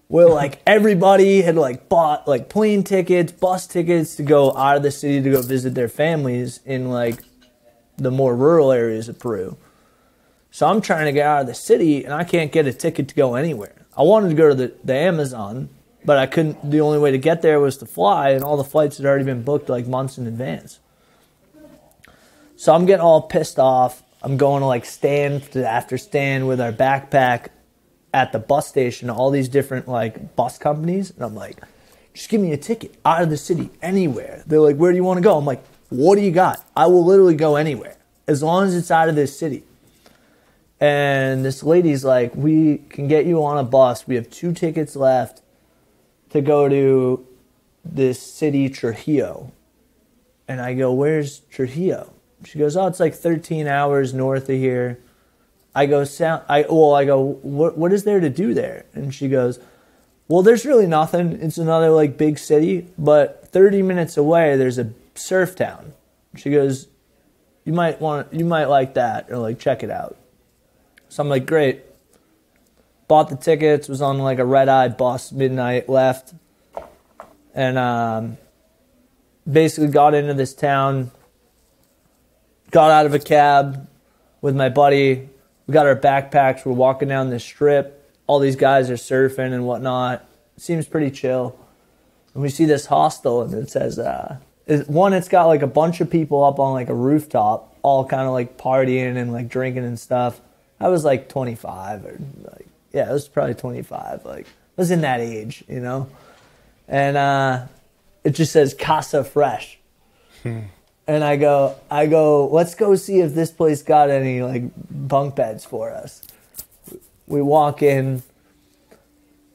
where like everybody had like bought like plane tickets, bus tickets to go out of the city to go visit their families in like the more rural areas of Peru. So I'm trying to get out of the city and I can't get a ticket to go anywhere. I wanted to go to the Amazon, but I couldn't. The only way to get there was to fly, and all the flights had already been booked like months in advance. So I'm getting all pissed off. I'm going to like stand after stand with our backpack at the bus station, all these different like bus companies. And I'm like, just give me a ticket out of the city, anywhere. They're like, where do you want to go? I'm like, what do you got? I will literally go anywhere as long as it's out of this city. And this lady's like, we can get you on a bus. We have 2 tickets left to go to this city, Trujillo. And I go, where's Trujillo? She goes, oh, it's like 13 hours north of here. I go, what is there to do there? And she goes, well, there's really nothing. It's another like big city, but 30 minutes away, there's a surf town. She goes, you might like that, or like check it out. So I'm like, great. Bought the tickets, was on like a red-eye bus, midnight, left. And basically got into this town, got out of a cab with my buddy. We got our backpacks. We're walking down this strip. All these guys are surfing and whatnot. It seems pretty chill. And we see this hostel, and it says, it's got like a bunch of people up on like a rooftop, all kind of like partying and like drinking and stuff. I was like 25 or like, yeah, I was probably 25. Like, I was in that age, you know? And it just says Casa Fresh. And I go, let's go see if this place got any like bunk beds for us. We walk in.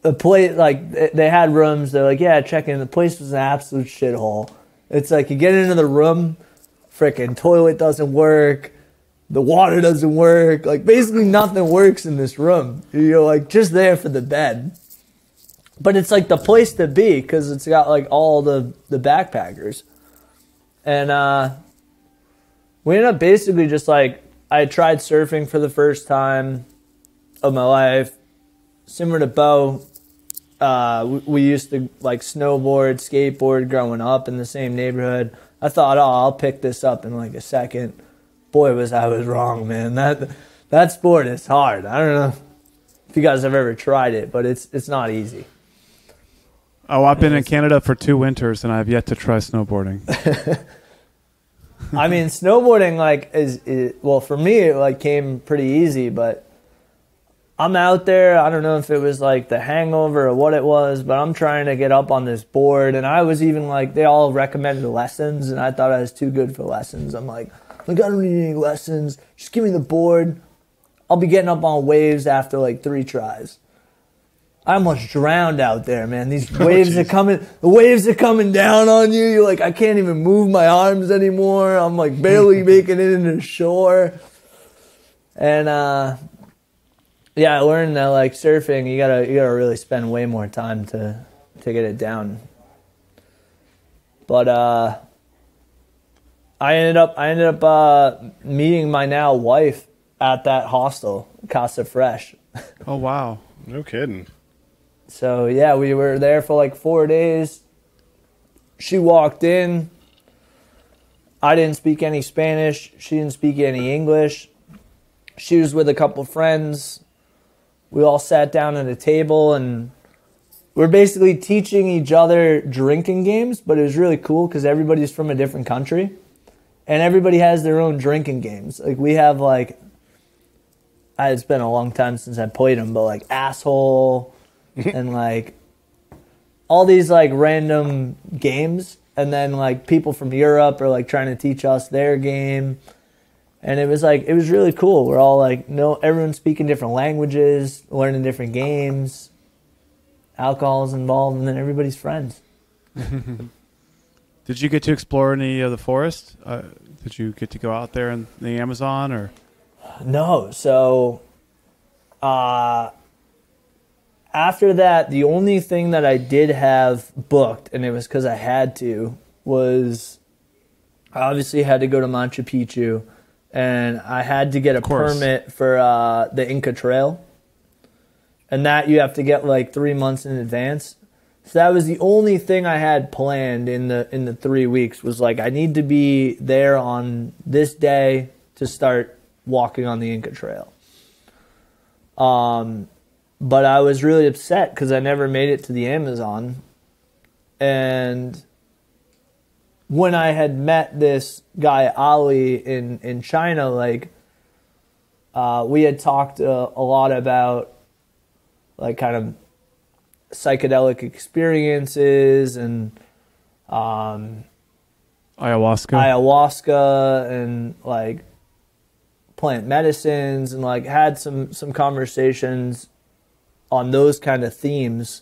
The place, like, they had rooms. They're like, yeah, check in. The place was an absolute shithole. It's like you get into the room, frickin' toilet doesn't work, the water doesn't work. Like, basically nothing works in this room. You're like just there for the bed. But it's like the place to be because it's got like all the backpackers. And we ended up basically just like, I tried surfing for the first time of my life. Similar to Bo, we used to like snowboard, skateboard growing up in the same neighborhood. I thought, oh, I'll pick this up in like a second. Boy, I was wrong, man. That sport is hard. I don't know if you guys have ever tried it, but it's not easy. Oh, I've been in Canada for 2 winters, and I've yet to try snowboarding. I mean, snowboarding like well, for me it like came pretty easy, but I'm out there. I don't know if it was like the hangover or what it was, but I'm trying to get up on this board, and I was even like, they all recommended lessons, and I thought I was too good for lessons. I'm like, I don't need any lessons. Just give me the board. I'll be getting up on waves after like 3 tries. I almost drowned out there, man. These waves the waves are coming down on you. You're like, I can't even move my arms anymore. I'm like barely making it into shore. And yeah, I learned that like surfing, you gotta really spend way more time to get it down. But I ended up meeting my now wife at that hostel, Casa Fresh. Oh wow. No kidding. So yeah, we were there for like 4 days. She walked in. I didn't speak any Spanish. She didn't speak any English. She was with a couple friends. We all sat down at a table and we're basically teaching each other drinking games, but it was really cool because everybody's from a different country and everybody has their own drinking games. Like we have like, it's been a long time since I played them, but like asshole and like all these like random games. And then like people from Europe are like trying to teach us their game. And it was really cool. We're all like, everyone's speaking different languages, learning different games. Alcohol's involved, and then everybody's friends. Did you get to explore any of the forest? Did you get to go out there in the Amazon or? No. So after that, the only thing that I did have booked, and it was because I had to, was I obviously had to go to Machu Picchu, and I had to get a permit for the Inca Trail. And that you have to get like 3 months in advance. So that was the only thing I had planned in the 3 weeks was like I need to be there on this day to start walking on the Inca Trail. But I was really upset because I never made it to the Amazon. And when I had met this guy Ali in China, like we had talked a lot about like kind of psychedelic experiences and ayahuasca and like plant medicines and like had some conversations on those kind of themes.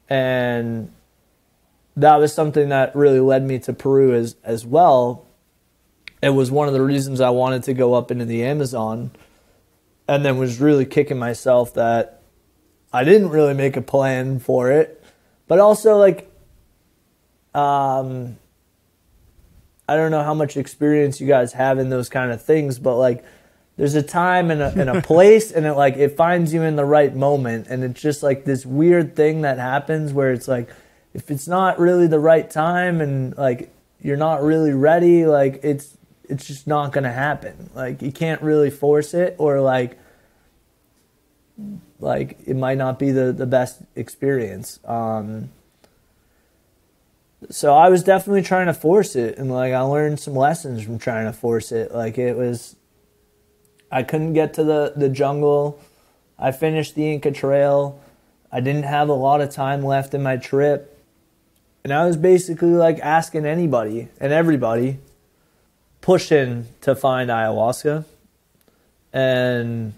And that was something that really led me to Peru as well. It was one of the reasons I wanted to go up into the Amazon, and then was really kicking myself that I didn't really make a plan for it. But also, like, I don't know how much experience you guys have in those kind of things, but like there's a time and a place, and it finds you in the right moment. And it's just like this weird thing that happens where it's like, if it's not really the right time and like you're not really ready, like it's just not going to happen. Like you can't really force it, or like it might not be the best experience. So I was definitely trying to force it, and like I learned some lessons from trying to force it. Like I couldn't get to the jungle. I finished the Inca Trail. I didn't have a lot of time left in my trip. And I was basically like asking anybody and everybody, pushing to find ayahuasca. And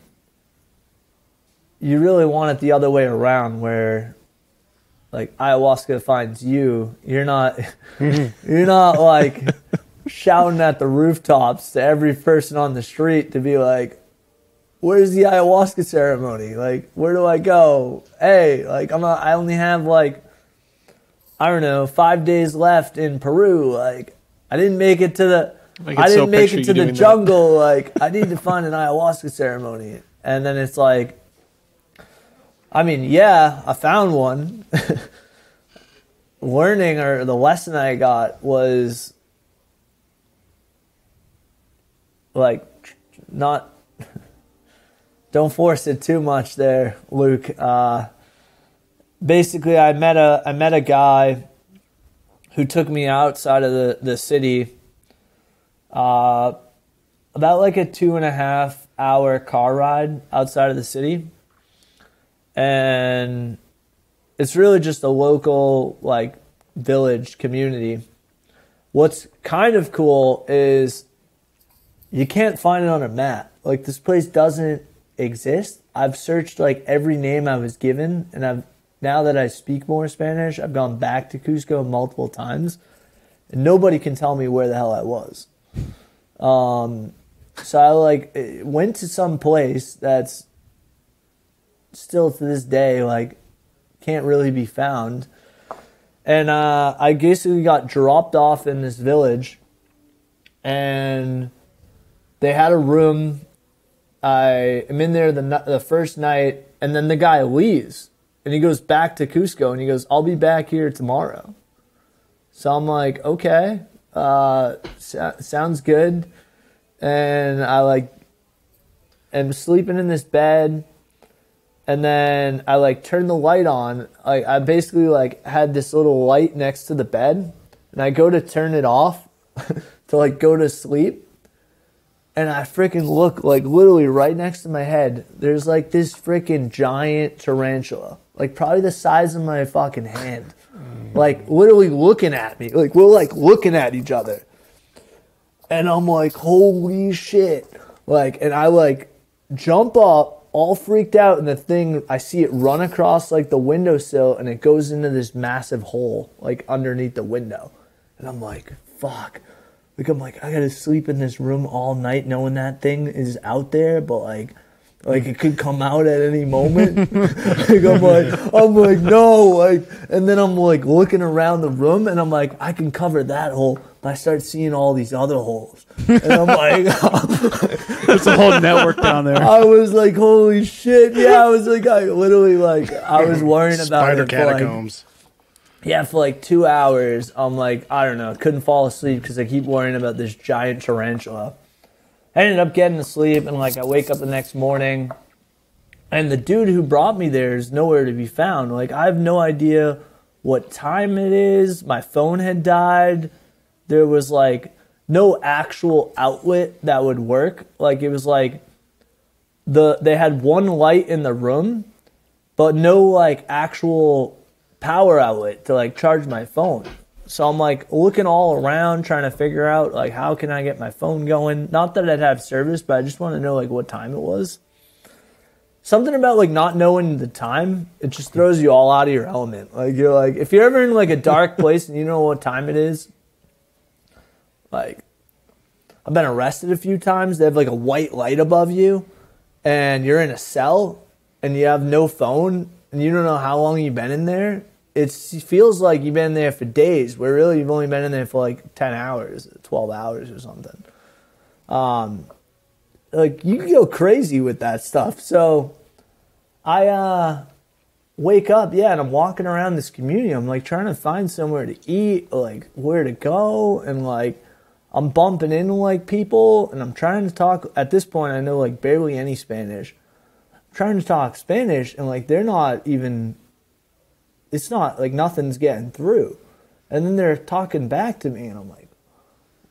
you really want it the other way around, where like ayahuasca finds you. You're not like shouting at the rooftops to every person on the street to be like, where's the ayahuasca ceremony? Like, where do I go? Hey, like I only have like, I don't know, 5 days left in Peru. Like I didn't make it to the jungle. Like I need to find an ayahuasca ceremony. And then it's like, I mean, yeah, I found one. Learning, or the lesson I got was like, don't force it too much there, Luke. Basically, I met a guy who took me outside of the city, about like a 2.5 hour car ride outside of the city. And it's really just a local like village community. What's kind of cool is you can't find it on a map. Like this place doesn't exist. I've searched like every name I was given, and now that I speak more Spanish, I've gone back to Cusco multiple times, and nobody can tell me where the hell I was. So I like went to some place that's still to this day like can't really be found, and I basically got dropped off in this village, and they had a room. I am in there the first night, and then the guy leaves, and he goes back to Cusco, and he goes, "I'll be back here tomorrow." So I'm like, okay, sounds good. And I like am sleeping in this bed, and then I like turn the light on. I basically like had this little light next to the bed, and I go to turn it off to like go to sleep, and I freaking look like literally right next to my head. There's like this freaking giant tarantula, like probably the size of my fucking hand, like literally looking at me. Like we're like looking at each other. And I'm like, holy shit. Like, and I like jump up all freaked out, and the thing, I see it run across like the windowsill, and it goes into this massive hole like underneath the window. And I'm like, fuck. Like, I'm like, I gotta sleep in this room all night knowing that thing is out there, but like it could come out at any moment. Like, I'm like, no, like, and then I'm like looking around the room, and I'm like, I can cover that hole, but I start seeing all these other holes, and I'm like, there's a whole network down there. I was like, holy shit, yeah, I was like, I literally like, I was worrying about Spider it catacombs. For like 2 hours. I'm like, I don't know, couldn't fall asleep because I keep worrying about this giant tarantula. I ended up getting to sleep, and like I wake up the next morning, and the dude who brought me there is nowhere to be found. Like, I have no idea what time it is. My phone had died. There was like no actual outlet that would work. Like, it was like they had one light in the room, but no like actual power outlet to like charge my phone. So I'm like looking all around trying to figure out like how can I get my phone going. Not that I'd have service, but I just want to know like what time it was. Something about like not knowing the time, it just throws you all out of your element. Like, you're like, if you're ever in like a dark place and you don't know what time it is, like, I've been arrested a few times. They have like a white light above you, and you're in a cell, and you have no phone, and you don't know how long you've been in there. It feels like you've been there for days, where really you've only been in there for like 10 hours, 12 hours or something. Like, you can go crazy with that stuff. So I wake up, and I'm walking around this community. I'm like trying to find somewhere to eat, like where to go, and like I'm bumping into like people, and I'm trying to talk. At this point, I know like barely any Spanish. I'm trying to talk Spanish, and like they're not even. It's not like nothing's getting through. And then they're talking back to me, and I'm like,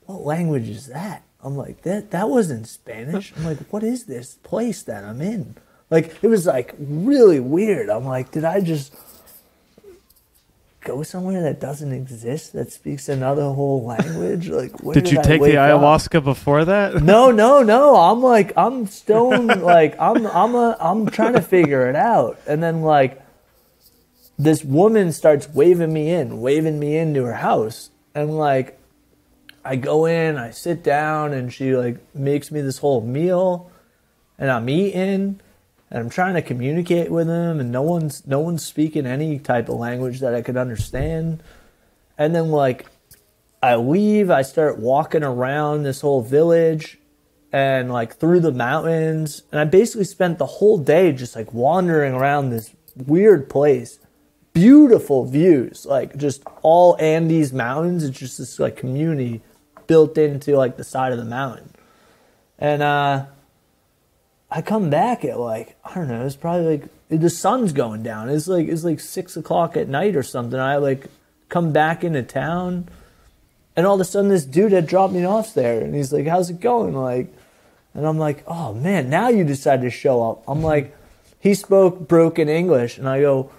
what language is that? I'm like, that wasn't Spanish. I'm like, what is this place that I'm in? Like, it was like really weird. I'm like, did I just go somewhere that doesn't exist, that speaks another whole language? Like, where did you take the ayahuasca before that? No. I'm like, I'm stoned. Like, I'm trying to figure it out. And then like, this woman starts waving me into her house. And like, I go in, I sit down, and she like makes me this whole meal, and I'm eating, and I'm trying to communicate with them, and no one's speaking any type of language that I could understand. And then like, I leave, I start walking around this whole village and like through the mountains. And I basically spent the whole day just like wandering around this weird place. Beautiful views, like just all Andes mountains. It's just this like community built into like the side of the mountain. And I come back at like, I don't know, it's probably like the sun's going down. It's like 6:00 at night or something. I like come back into town, and all of a sudden this dude had dropped me off there, and he's like, how's it going? Like, and I'm like, oh man, now you decided to show up. I'm like, he spoke broken English, and I go,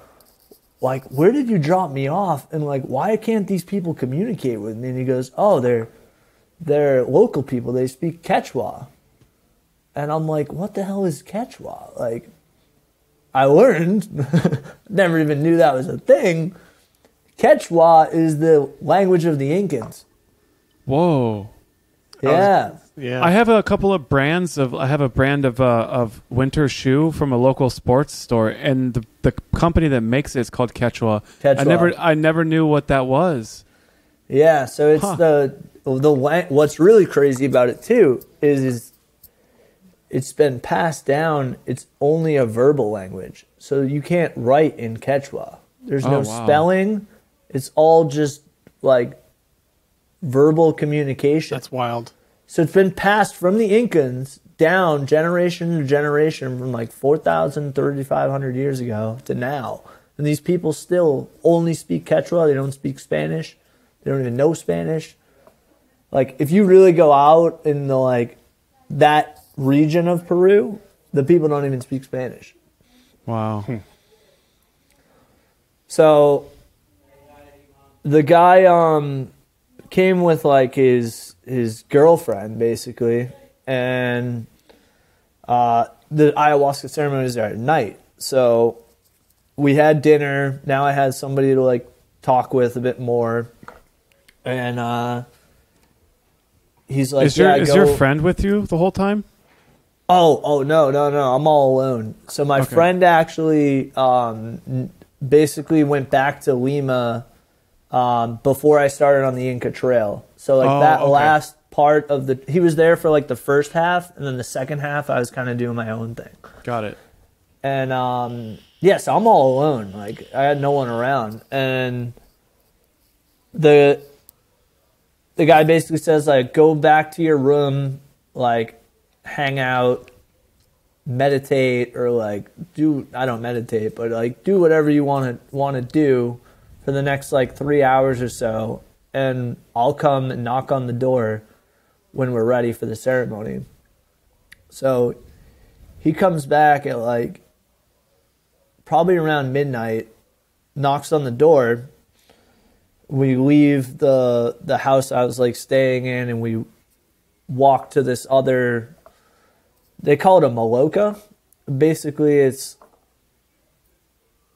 like, where did you drop me off? And like, why can't these people communicate with me? And he goes, oh, they're local people. They speak Quechua. And I'm like, what the hell is Quechua? Like, I learned, never even knew that was a thing. Quechua is the language of the Incans. Whoa. Yeah. Yeah. I have a couple of brands of. I have a brand of winter shoe from a local sports store, and the company that makes it is called Quechua. Quechua. I never knew what that was. Yeah, so it's what's really crazy about it too is it's been passed down. It's only a verbal language, so you can't write in Quechua. There's no spelling. It's all just like verbal communication. That's wild. So it's been passed from the Incans down generation to generation from like 4,000, 3,500 years ago to now. And these people still only speak Quechua. They don't speak Spanish. They don't even know Spanish. Like, if you really go out in the, like, that region of Peru, the people don't even speak Spanish. Wow. So the guy came with, like, his girlfriend, basically, and the ayahuasca ceremony was there at night. So we had dinner. Now I had somebody to, like, talk with a bit more. And he's like, is your friend with you the whole time? Oh, no. I'm all alone. So my friend actually basically went back to Lima before I started on the Inca Trail. So like last part of he was there for like the first half, and then the second half I was kind of doing my own thing. Got it. And so I'm all alone. Like, I had no one around. And the guy basically says, like, go back to your room, like, hang out, meditate, or like I don't meditate, but like do whatever you want to do for the next like 3 hours or so, and I'll come and knock on the door when we're ready for the ceremony. So he comes back at like probably around midnight, knocks on the door. We leave the house I was like staying in, and we walk to this other, they call it a maloca. Basically, it's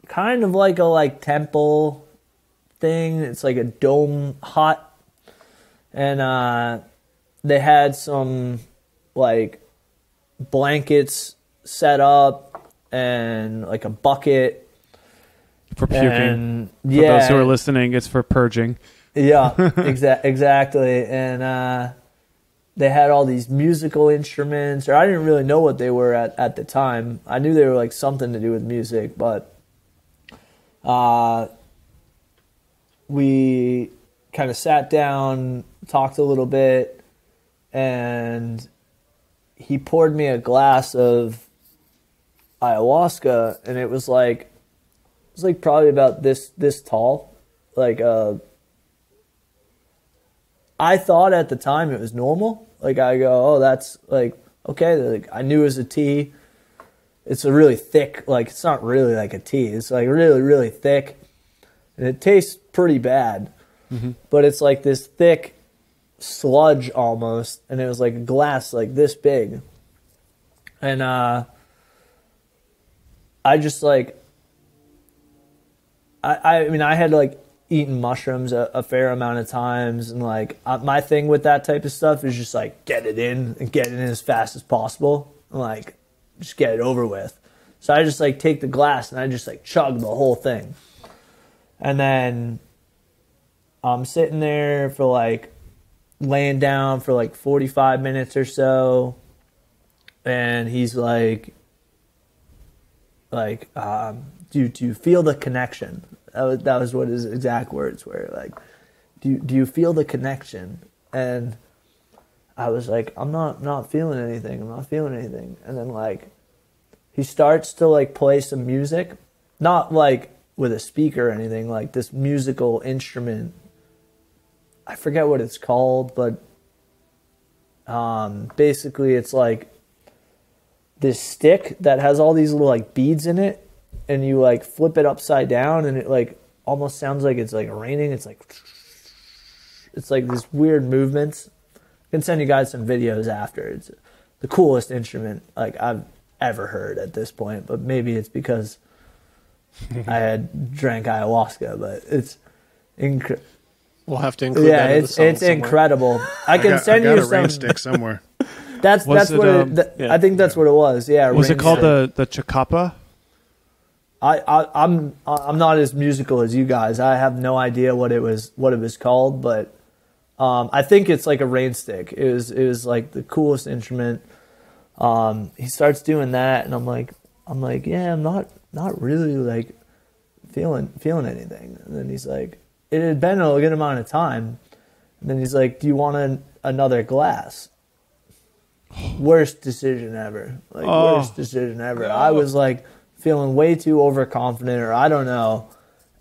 kind of like a temple thing. It's like a dome hut, and they had some like blankets set up and like a bucket. For puking. And, for those who are listening, it's for purging. Yeah, exactly. And they had all these musical instruments, or I didn't really know what they were at the time. I knew they were like something to do with music, but we kind of sat down, talked a little bit, and he poured me a glass of ayahuasca, and it was like probably about this tall. Like, I thought at the time it was normal. Like, I go, oh, that's like, okay. Like, I knew it was a tea. It's a really thick, like, it's not really like a tea. It's like really, really thick. And it tastes pretty bad. Mm-hmm. But it's like this thick sludge almost. And it was like a glass like this big. And I just like, I mean, I had like eaten mushrooms a fair amount of times, and like my thing with that type of stuff is just like get it in and get it in as fast as possible, and like just get it over with. So I just like take the glass and I just like chug the whole thing, and then I'm sitting there for like laying down for like 45 minutes or so, and he's like, do you feel the connection? That was what his exact words were. Like, do you feel the connection? And I was like, I'm not feeling anything. I'm not feeling anything. And then like, he starts to like play some music, not like with a speaker or anything, like this musical instrument. I forget what it's called, but basically it's like this stick that has all these little like beads in it. And you like flip it upside down, and it like almost sounds like it's like raining. It's like these weird movements. I can send you guys some videos after. the coolest instrument like I've ever heard at this point. But maybe it's because I had drank ayahuasca, but it's incredible. We'll have to include that in the song it's somewhere. incredible. I can send you a some rain stick somewhere. That's Was what it, I think that's what it was. Yeah. Was it rain called stick. the Chacapa? I'm not as musical as you guys. I have no idea what it was called, but I think it's like a rain stick. It was like the coolest instrument. He starts doing that, and I'm like, yeah, I'm not really like feeling anything. And then he's like, it had been a good amount of time, and then he's like, do you want another glass? Worst decision ever. Worst decision ever. I was like feeling way too overconfident, or I don't know.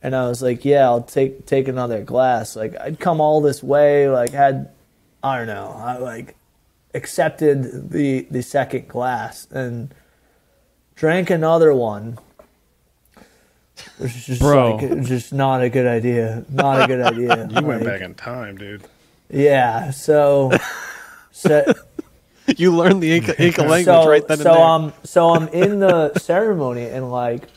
And I was like, yeah, I'll take another glass. Like, I'd come all this way, like I don't know. I like accepted the second glass and drank another one. Which is just just not a good idea. Not a good idea. You went back in time, dude. Yeah. So You learned the Inca language right then and there. So I'm in the ceremony, and like,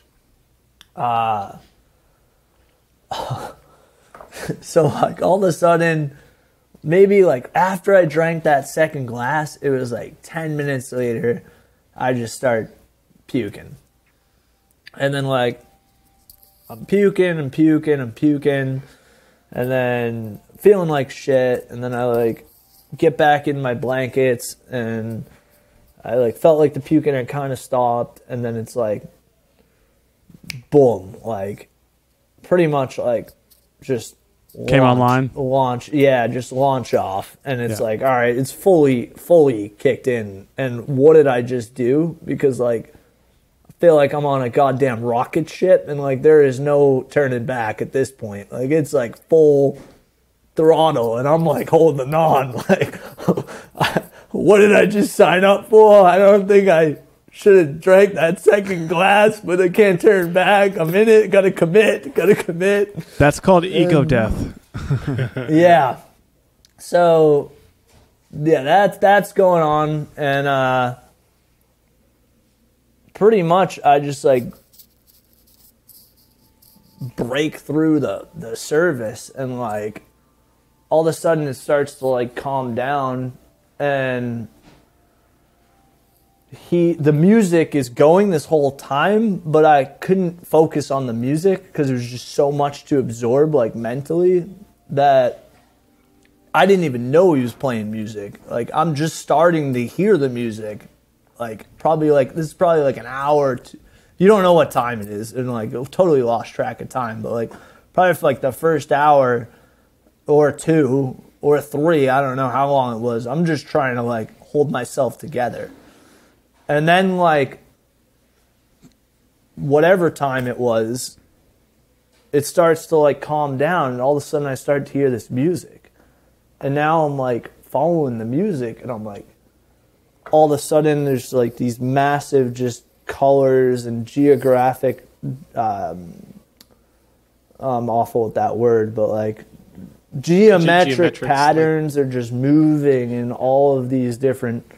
so like all of a sudden, maybe like after I drank that second glass, it was like 10 minutes later, I just start puking. And then like, I'm puking, and then feeling like shit, and then I like get back in my blankets, and I like felt like the puking had kind of stopped, and then it's like boom, like pretty much like just Came online? Launch off, and it's like, all right, it's fully kicked in. And what did I just do? Because like I feel like I'm on a goddamn rocket ship, and like there is no turning back at this point. Like it's like full throttle, and I'm like holding on. Like, what did I just sign up for? I don't think I should have drank that second glass, but I can't turn back. I'm in it. Gotta commit. That's called ego death. Yeah. So, yeah, that's going on, and pretty much I just like break through the service, and like all of a sudden it starts to like calm down, and the music is going this whole time, but I couldn't focus on the music because there was just so much to absorb like mentally that I didn't even know he was playing music. Like I'm just starting to hear the music. Like this is probably like an hour. You don't know what time it is, and like totally lost track of time. But like probably for like the first hour or two or three, I don't know how long it was. I'm just trying to like hold myself together. And then like whatever time it was, it starts to like calm down, and all of a sudden I start to hear this music. And now I'm like following the music, and I'm like, all of a sudden there's like these massive just colors and geographic, I'm awful with that word, but like geometric patterns are just moving in all of these different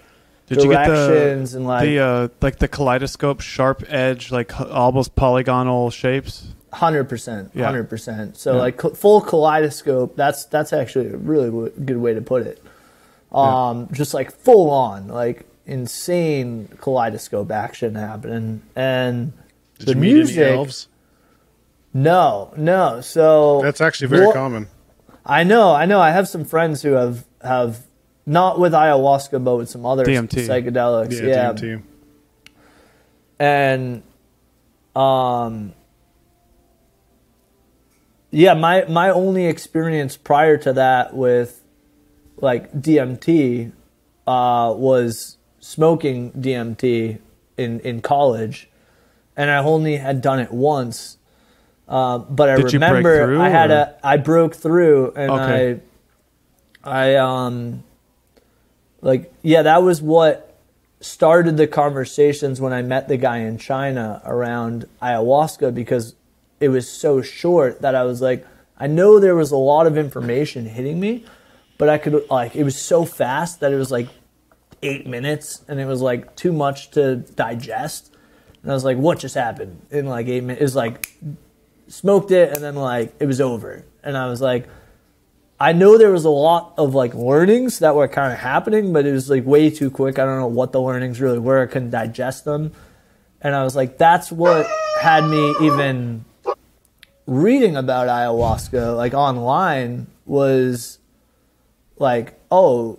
directions. Did you and like the kaleidoscope sharp edge, like almost polygonal shapes? 100%, 100%. So like full kaleidoscope. That's actually a really good way to put it. Just like full on, like insane kaleidoscope action happening. And Did you meet any elves? No. So that's actually very common. I know. I have some friends who have not with ayahuasca, but with some other psychedelics. Yeah, DMT. And my only experience prior to that with like DMT was smoking DMT in college, and I only had done it once. But I remember I broke through, and that was what started the conversations when I met the guy in China around ayahuasca, because it was so short that I was like, I know there was a lot of information hitting me, but I could like, it was so fast that it was like 8 minutes, and it was like too much to digest. And I was like, what just happened in like 8 minutes? It was like, smoked it, and then like it was over. And I was like, I know there was a lot of like learnings that were kind of happening, but it was like way too quick. I don't know what the learnings really were. I couldn't digest them. And I was like, that's what had me even reading about ayahuasca like online, was like, oh,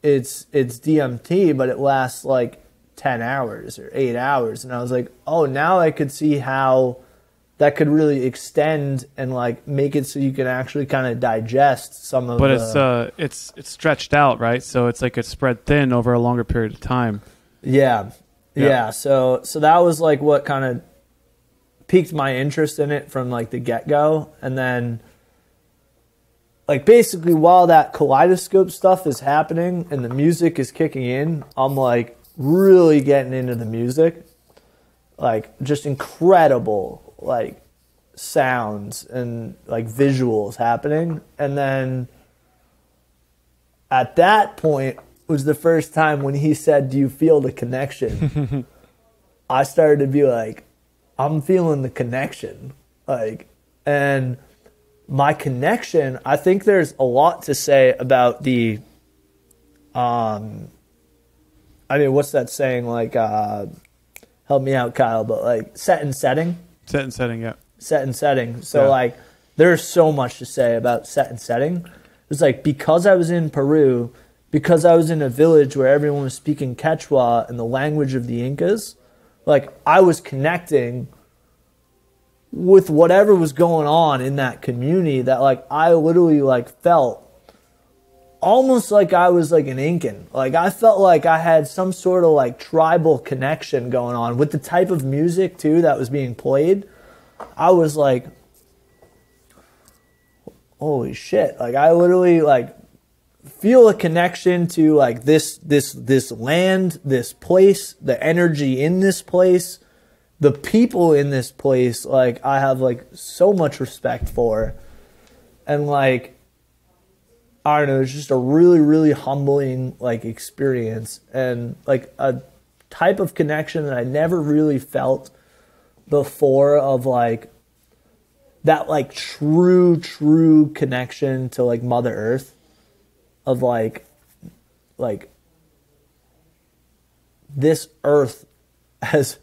it's DMT, but it lasts like 10 hours or 8 hours. And I was like, oh, now I could see how that could really extend and like make it so you can actually kind of digest some of. But it's stretched out, right? So it's like it's spread thin over a longer period of time. Yeah. So that was like what kind of piqued my interest in it from like the get-go. And then like basically while that kaleidoscope stuff is happening and the music is kicking in, I'm like really getting into the music, like just incredible like sounds and like visuals happening. And then at that point was the first time when he said, do you feel the connection? I started to be like, I'm feeling the connection. Like, and my connection, I think there's a lot to say about the, I mean, what's that saying? Like, help me out, Kyle, but like set and setting. Set and setting, yeah. Set and setting. So like, there's so much to say about set and setting. It's like, because I was in Peru, because I was in a village where everyone was speaking Quechua and the language of the Incas, like I was connecting with whatever was going on in that community, that like I literally like felt almost like I was like an Incan. Like I felt like I had some sort of like tribal connection going on with the type of music too that was being played. I was like, holy shit. Like I literally like feel a connection to like this land, this place, the energy in this place, the people in this place. Like I have like so much respect for, and like, I don't know, it's just a really, really humbling like experience, and like a type of connection that I never really felt before, of like that like true connection to like Mother Earth, of like this earth has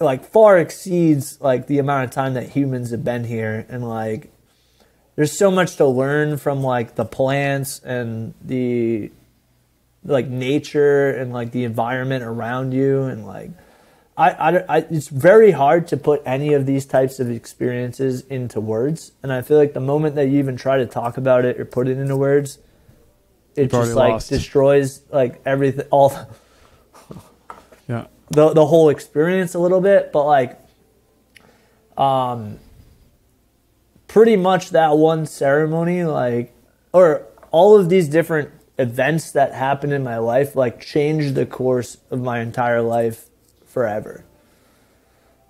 like far exceeds like the amount of time that humans have been here, and like there's so much to learn from like the plants and the like nature and like the environment around you. And like I it's very hard to put any of these types of experiences into words, and I feel like the moment that you even try to talk about it or put it into words, it just like lost. Destroys like everything, all yeah, the whole experience a little bit. But like pretty much that one ceremony, like, or all of these different events that happened in my life, like changed the course of my entire life forever.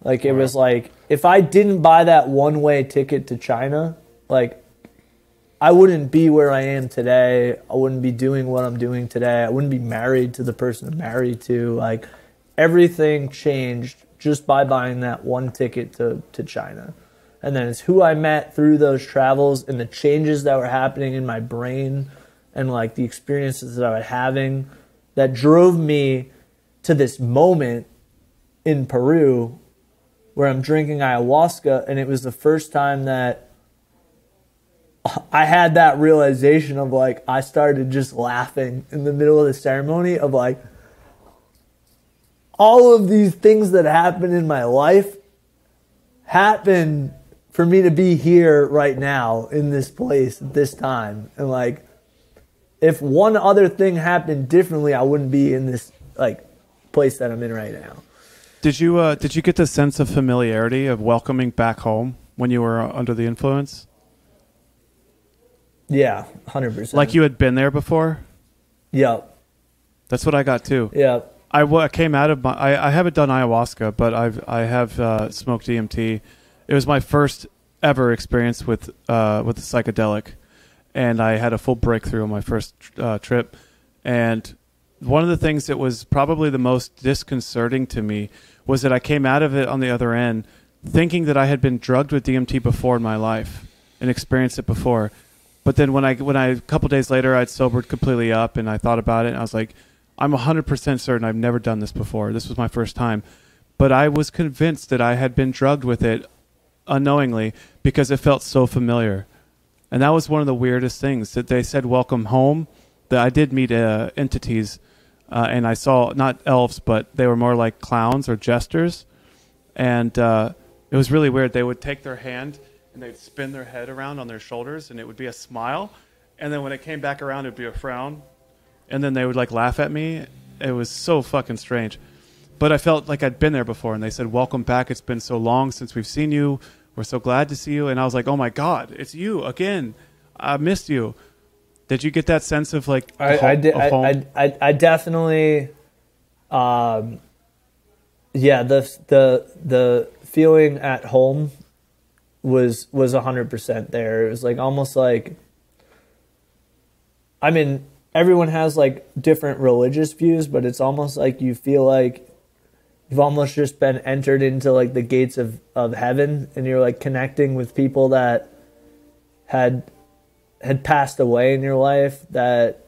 Like it was like, if I didn't buy that one-way ticket to China, like I wouldn't be where I am today. I wouldn't be doing what I'm doing today. I wouldn't be married to the person I'm married to. Like everything changed just by buying that one ticket to China. And then it's who I met through those travels and the changes that were happening in my brain and like the experiences that I was having that drove me to this moment in Peru where I'm drinking ayahuasca. And it was the first time that I had that realization of like, I started just laughing in the middle of the ceremony of like, all of these things that happened in my life happened for me to be here right now in this place at this time. And like, if one other thing happened differently, I wouldn't be in this like place that I'm in right now. Did you get the sense of familiarity of welcoming back home when you were under the influence? Yeah, 100%. Like you had been there before? Yep. That's what I got too. Yeah. I came out of I haven't done ayahuasca, but I have smoked DMT. It was my first ever experience with the psychedelic, and I had a full breakthrough on my first trip. And one of the things that was probably the most disconcerting to me was that I came out of it on the other end thinking that I had been drugged with DMT before in my life and experienced it before. But then when I a couple days later, I'd sobered completely up and I thought about it and I was like, I'm 100% certain I've never done this before. This was my first time. But I was convinced that I had been drugged with it unknowingly because it felt so familiar. And that was one of the weirdest things that they said, welcome home. That I did meet entities and I saw not elves, but they were more like clowns or jesters. And it was really weird. They would take their hand and they'd spin their head around on their shoulders and it would be a smile. And then when it came back around, it'd be a frown. And then they would like laugh at me. It was so fucking strange. But I felt like I'd been there before. And they said, welcome back. It's been so long since we've seen you. We're so glad to see you. And I was like, oh my God, it's you again. I missed you. Did you get that sense of like I did. I definitely, yeah. The feeling at home was 100% there. It was like almost like, I mean, everyone has like different religious views, but it's almost like you feel like you've almost just been entered into like the gates of heaven, and you're like connecting with people that had passed away in your life, that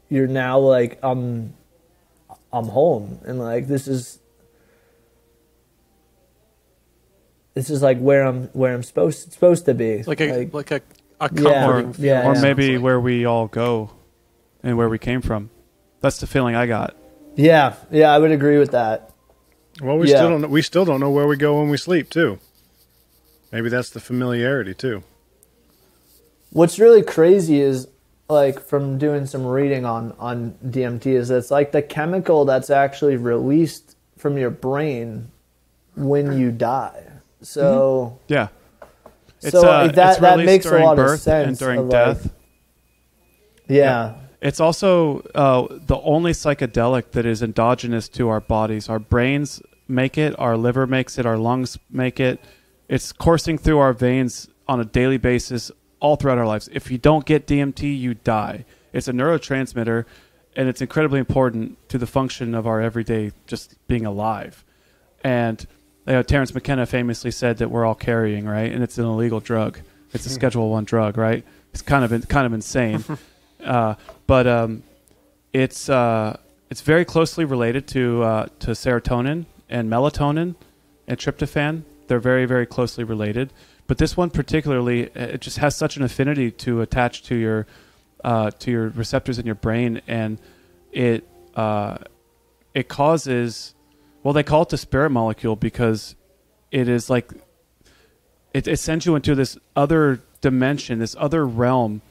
you're now like, I'm home, and like this is like where I'm supposed to be. Like a comforting feeling. Or maybe where we all go and where we came from. That's the feeling I got. Yeah, I would agree with that. Well, we still don't know where we go when we sleep too. Maybe that's the familiarity too. What's really crazy is, like, from doing some reading on DMT, is that it's like the chemical that's actually released from your brain when you die. So yeah, so that makes a lot of sense. And during death. Yeah. It's also the only psychedelic that is endogenous to our bodies. Our brains make it, our liver makes it, our lungs make it. It's coursing through our veins on a daily basis all throughout our lives. If you don't get DMT, you die. It's a neurotransmitter, and it's incredibly important to the function of our everyday just being alive. And Terrence McKenna famously said that we're all carrying, right? And it's an illegal drug. It's a Schedule I drug, right? It's kind of insane. But it's very closely related to serotonin and melatonin and tryptophan. They're very, very closely related. But this one particularly, it just has such an affinity to attach to your receptors in your brain, and it causes, well, they call it the spirit molecule because it is like it sends you into this other dimension, this other realm.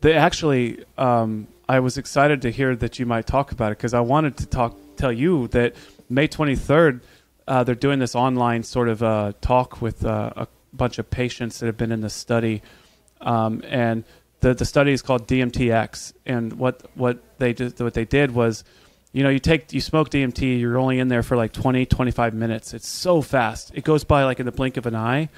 They actually, I was excited to hear that you might talk about it because I wanted to tell you that May 23rd, they're doing this online sort of talk with a bunch of patients that have been in the study, and the study is called DMTX. And what they did was, you smoke DMT, you're only in there for like 20-25 minutes. It's so fast, it goes by like in the blink of an eye.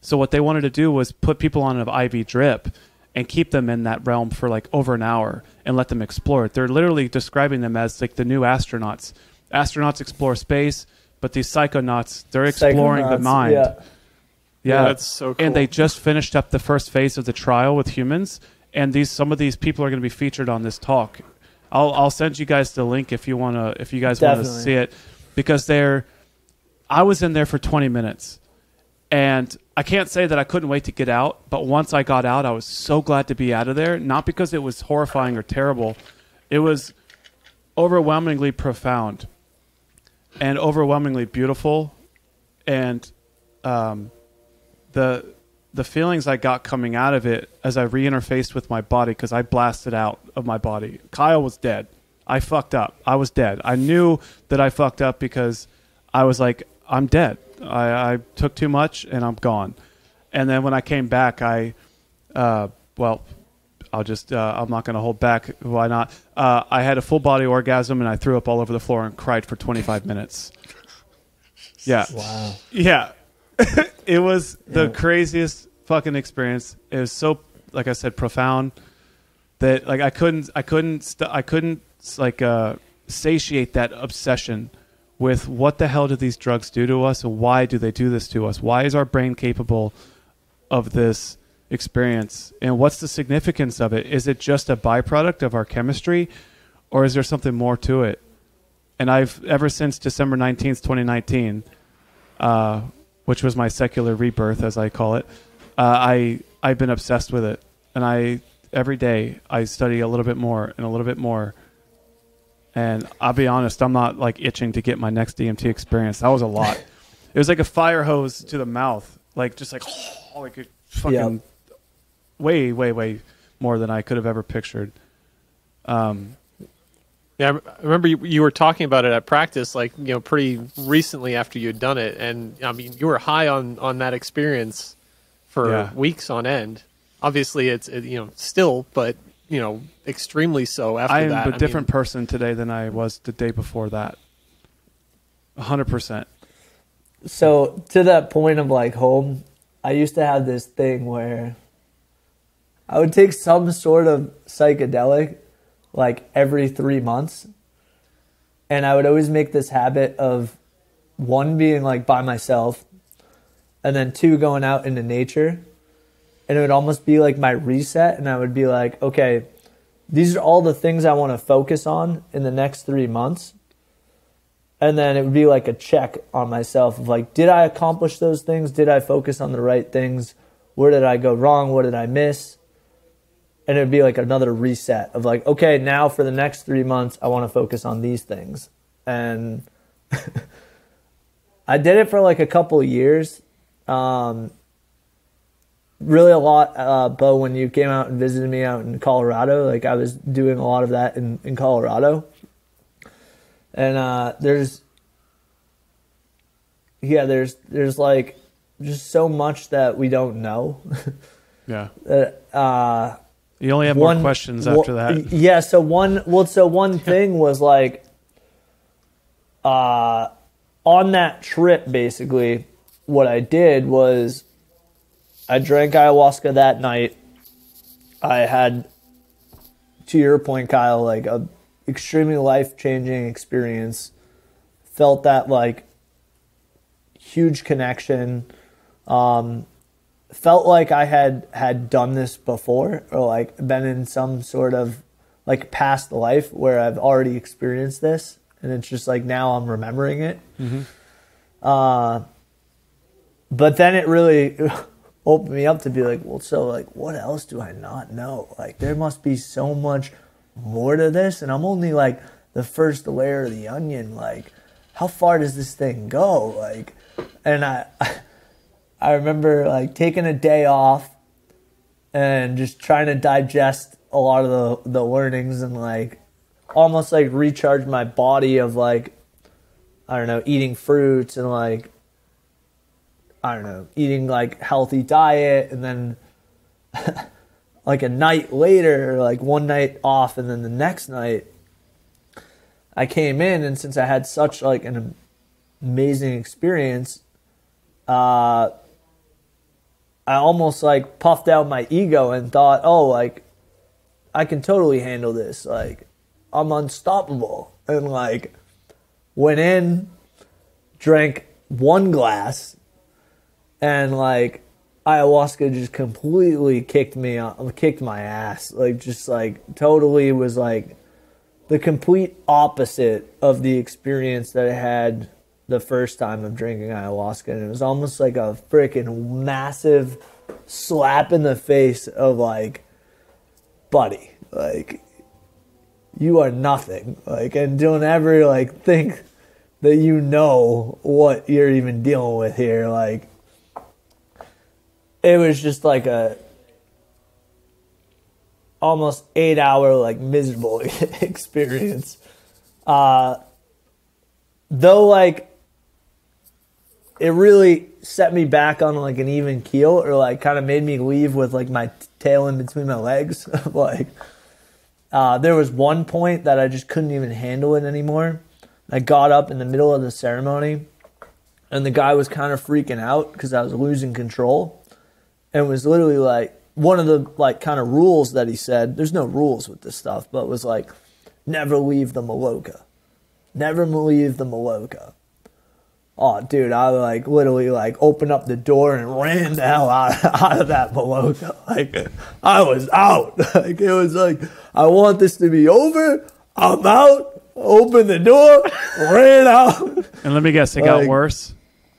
So what they wanted to do was put people on an IV drip and keep them in that realm for like over an hour and let them explore it. They're literally describing them as like the new astronauts. Astronauts explore space, but these psychonauts, they're exploring the mind. Yeah, that's so cool. And they just finished up the first phase of the trial with humans, and some of these people are going to be featured on this talk. I'll send you guys the link if you guys want to see it, because I was in there for 20 minutes. And I can't say that I couldn't wait to get out, but once I got out, I was so glad to be out of there. Not because it was horrifying or terrible. It was overwhelmingly profound and overwhelmingly beautiful. And the feelings I got coming out of it as I re-interfaced with my body, because I blasted out of my body. Kyle was dead. I fucked up. I was dead. I knew that I fucked up because I was like, I'm dead. I took too much and I'm gone. And then when I came back, I'm not going to hold back. Why not? I had a full body orgasm and I threw up all over the floor and cried for 25 minutes. Yeah. Wow. Yeah. It was the craziest fucking experience. It was so, like I said, profound. that like I couldn't like satiate that obsession with what the hell do these drugs do to us, and why do they do this to us? Why is our brain capable of this experience, and what's the significance of it? Is it just a byproduct of our chemistry, or is there something more to it? And I've, ever since December 19th, 2019, which was my secular rebirth, as I call it, I've been obsessed with it. And every day I study a little bit more and a little bit more. And I'll be honest, I'm not like itching to get my next DMT experience. That was a lot. It was like a fire hose to the mouth, like just like, like a fucking way, way, way more than I could have ever pictured. Yeah, I remember you were talking about it at practice, like, you know, pretty recently after you had done it. And I mean, you were high on that experience for weeks on end. Obviously, it's you know, still, but, you know, extremely so after that. I'm a different person today than I was the day before that. 100%. So to that point of like home, I used to have this thing where I would take some sort of psychedelic like every 3 months. And I would always make this habit of, one, being like by myself, and then 2, going out into nature. And it would almost be like my reset. And I would be like, okay, these are all the things I want to focus on in the next 3 months. And then it would be like a check on myself of like, did I accomplish those things? Did I focus on the right things? Where did I go wrong? What did I miss? And it would be like another reset of like, okay, now for the next 3 months, I want to focus on these things. And I did it for like a couple of years. Really a lot, Bo, when you came out and visited me out in Colorado, like I was doing a lot of that in Colorado. And there's like just so much that we don't know. Yeah. You only have more questions after that. Yeah. So one thing was like, on that trip, basically, what I did was I drank ayahuasca that night. I had, to your point, Kyle, like a extremely life-changing experience. Felt that like huge connection. Felt like I had done this before, or like been in some sort of like past life where I've already experienced this, and it's just like now I'm remembering it. Mm-hmm. But then it really opened me up to be like, well, so like what else do I not know? Like there must be so much more to this, and I'm only like the first layer of the onion. Like how far does this thing go? Like, and I remember like taking a day off and just trying to digest a lot of the learnings and like almost like recharge my body of like, I don't know, eating fruits and like, I don't know, eating like healthy diet. And then like a night later, like one night off, and then the next night I came in, and since I had such like an amazing experience, I almost like puffed out my ego and thought, oh, like I can totally handle this. Like I'm unstoppable. And like went in, drank 1 glass, and like ayahuasca just completely kicked my ass. Like just like totally was like the complete opposite of the experience that I had the first time of drinking ayahuasca. And it was almost like a freaking massive slap in the face of like, buddy, like you are nothing. Like, and don't ever like think that you know what you're even dealing with here. Like it was just like a almost 8-hour like miserable experience. Though like it really set me back on like an even keel, or like kind of made me leave with like my tail in between my legs. Like there was one point that I just couldn't even handle it anymore. I got up in the middle of the ceremony, and the guy was kind of freaking out because I was losing control, and was literally like, one of the like kind of rules that he said, there's no rules with this stuff, but was like, never leave the Maloka. Never leave the Maloka. Oh, dude, I like literally like opened up the door and ran the hell out of that Maloka. Like, I was out. Like, it was like, I want this to be over. I'm out. Opened the door, ran out. And let me guess, it got worse?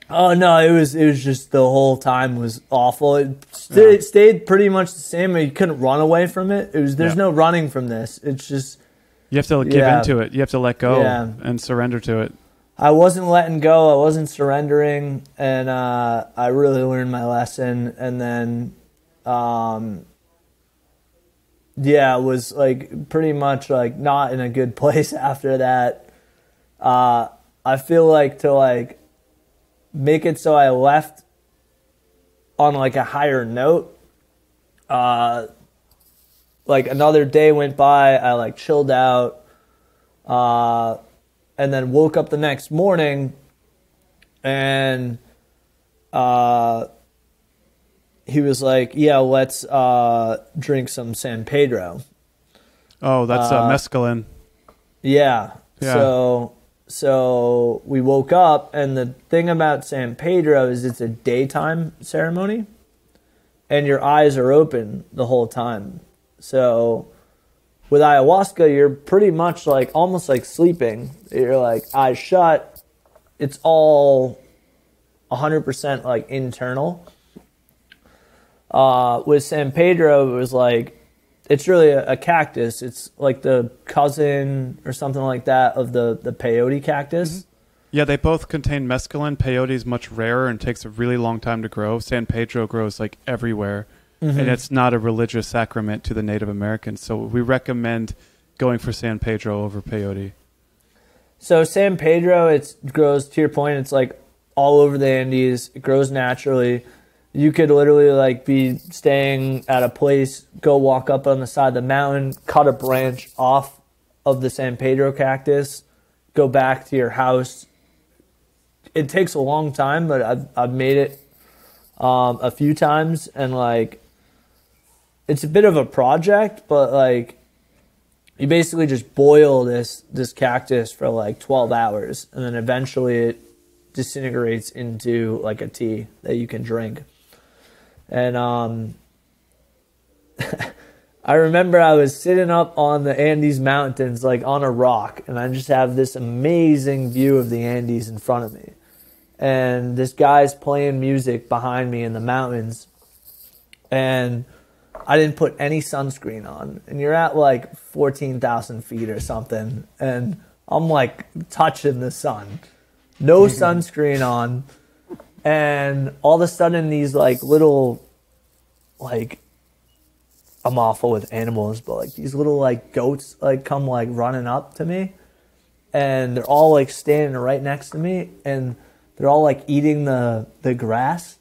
Oh, no, it was just the whole time was awful. It stayed pretty much the same. You couldn't run away from it. There's no running from this. It's just... You have to give into it. You have to let go and surrender to it. I wasn't letting go. I wasn't surrendering. And I really learned my lesson. And then, it was like pretty much like not in a good place after that. I feel like to like make it so I left on like a higher note. Like another day went by, I like chilled out, and then woke up the next morning, and he was like, "Yeah, let's drink some San Pedro." Oh, that's mescaline. Yeah. So we woke up, and the thing about San Pedro is it's a daytime ceremony, and your eyes are open the whole time. So with ayahuasca, you're pretty much like almost like sleeping. You're like eyes shut. It's all 100% like internal. With San Pedro, it was like, it's really a cactus. It's like the cousin or something like that of the peyote cactus. Mm-hmm. Yeah, they both contain mescaline. Peyote is much rarer and takes a really long time to grow. San Pedro grows like everywhere. Mm-hmm. And it's not a religious sacrament to the Native Americans. So we recommend going for San Pedro over peyote. So San Pedro, it grows, to your point, it's like all over the Andes. It grows naturally. You could literally like be staying at a place, go walk up on the side of the mountain, cut a branch off of the San Pedro cactus, go back to your house. It takes a long time, but I've made it a few times, and like it's a bit of a project, but like you basically just boil this cactus for like 12 hours, and then eventually it disintegrates into like a tea that you can drink. And I remember I was sitting up on the Andes Mountains, like on a rock, and I just have this amazing view of the Andes in front of me. And this guy's playing music behind me in the mountains, and I didn't put any sunscreen on. And you're at like 14,000 feet or something, and I'm like touching the sun. No sunscreen on. And all of a sudden these like little, like, I'm awful with animals, but like these little like goats like come like running up to me, and they're all like standing right next to me, and they're all like eating the grass.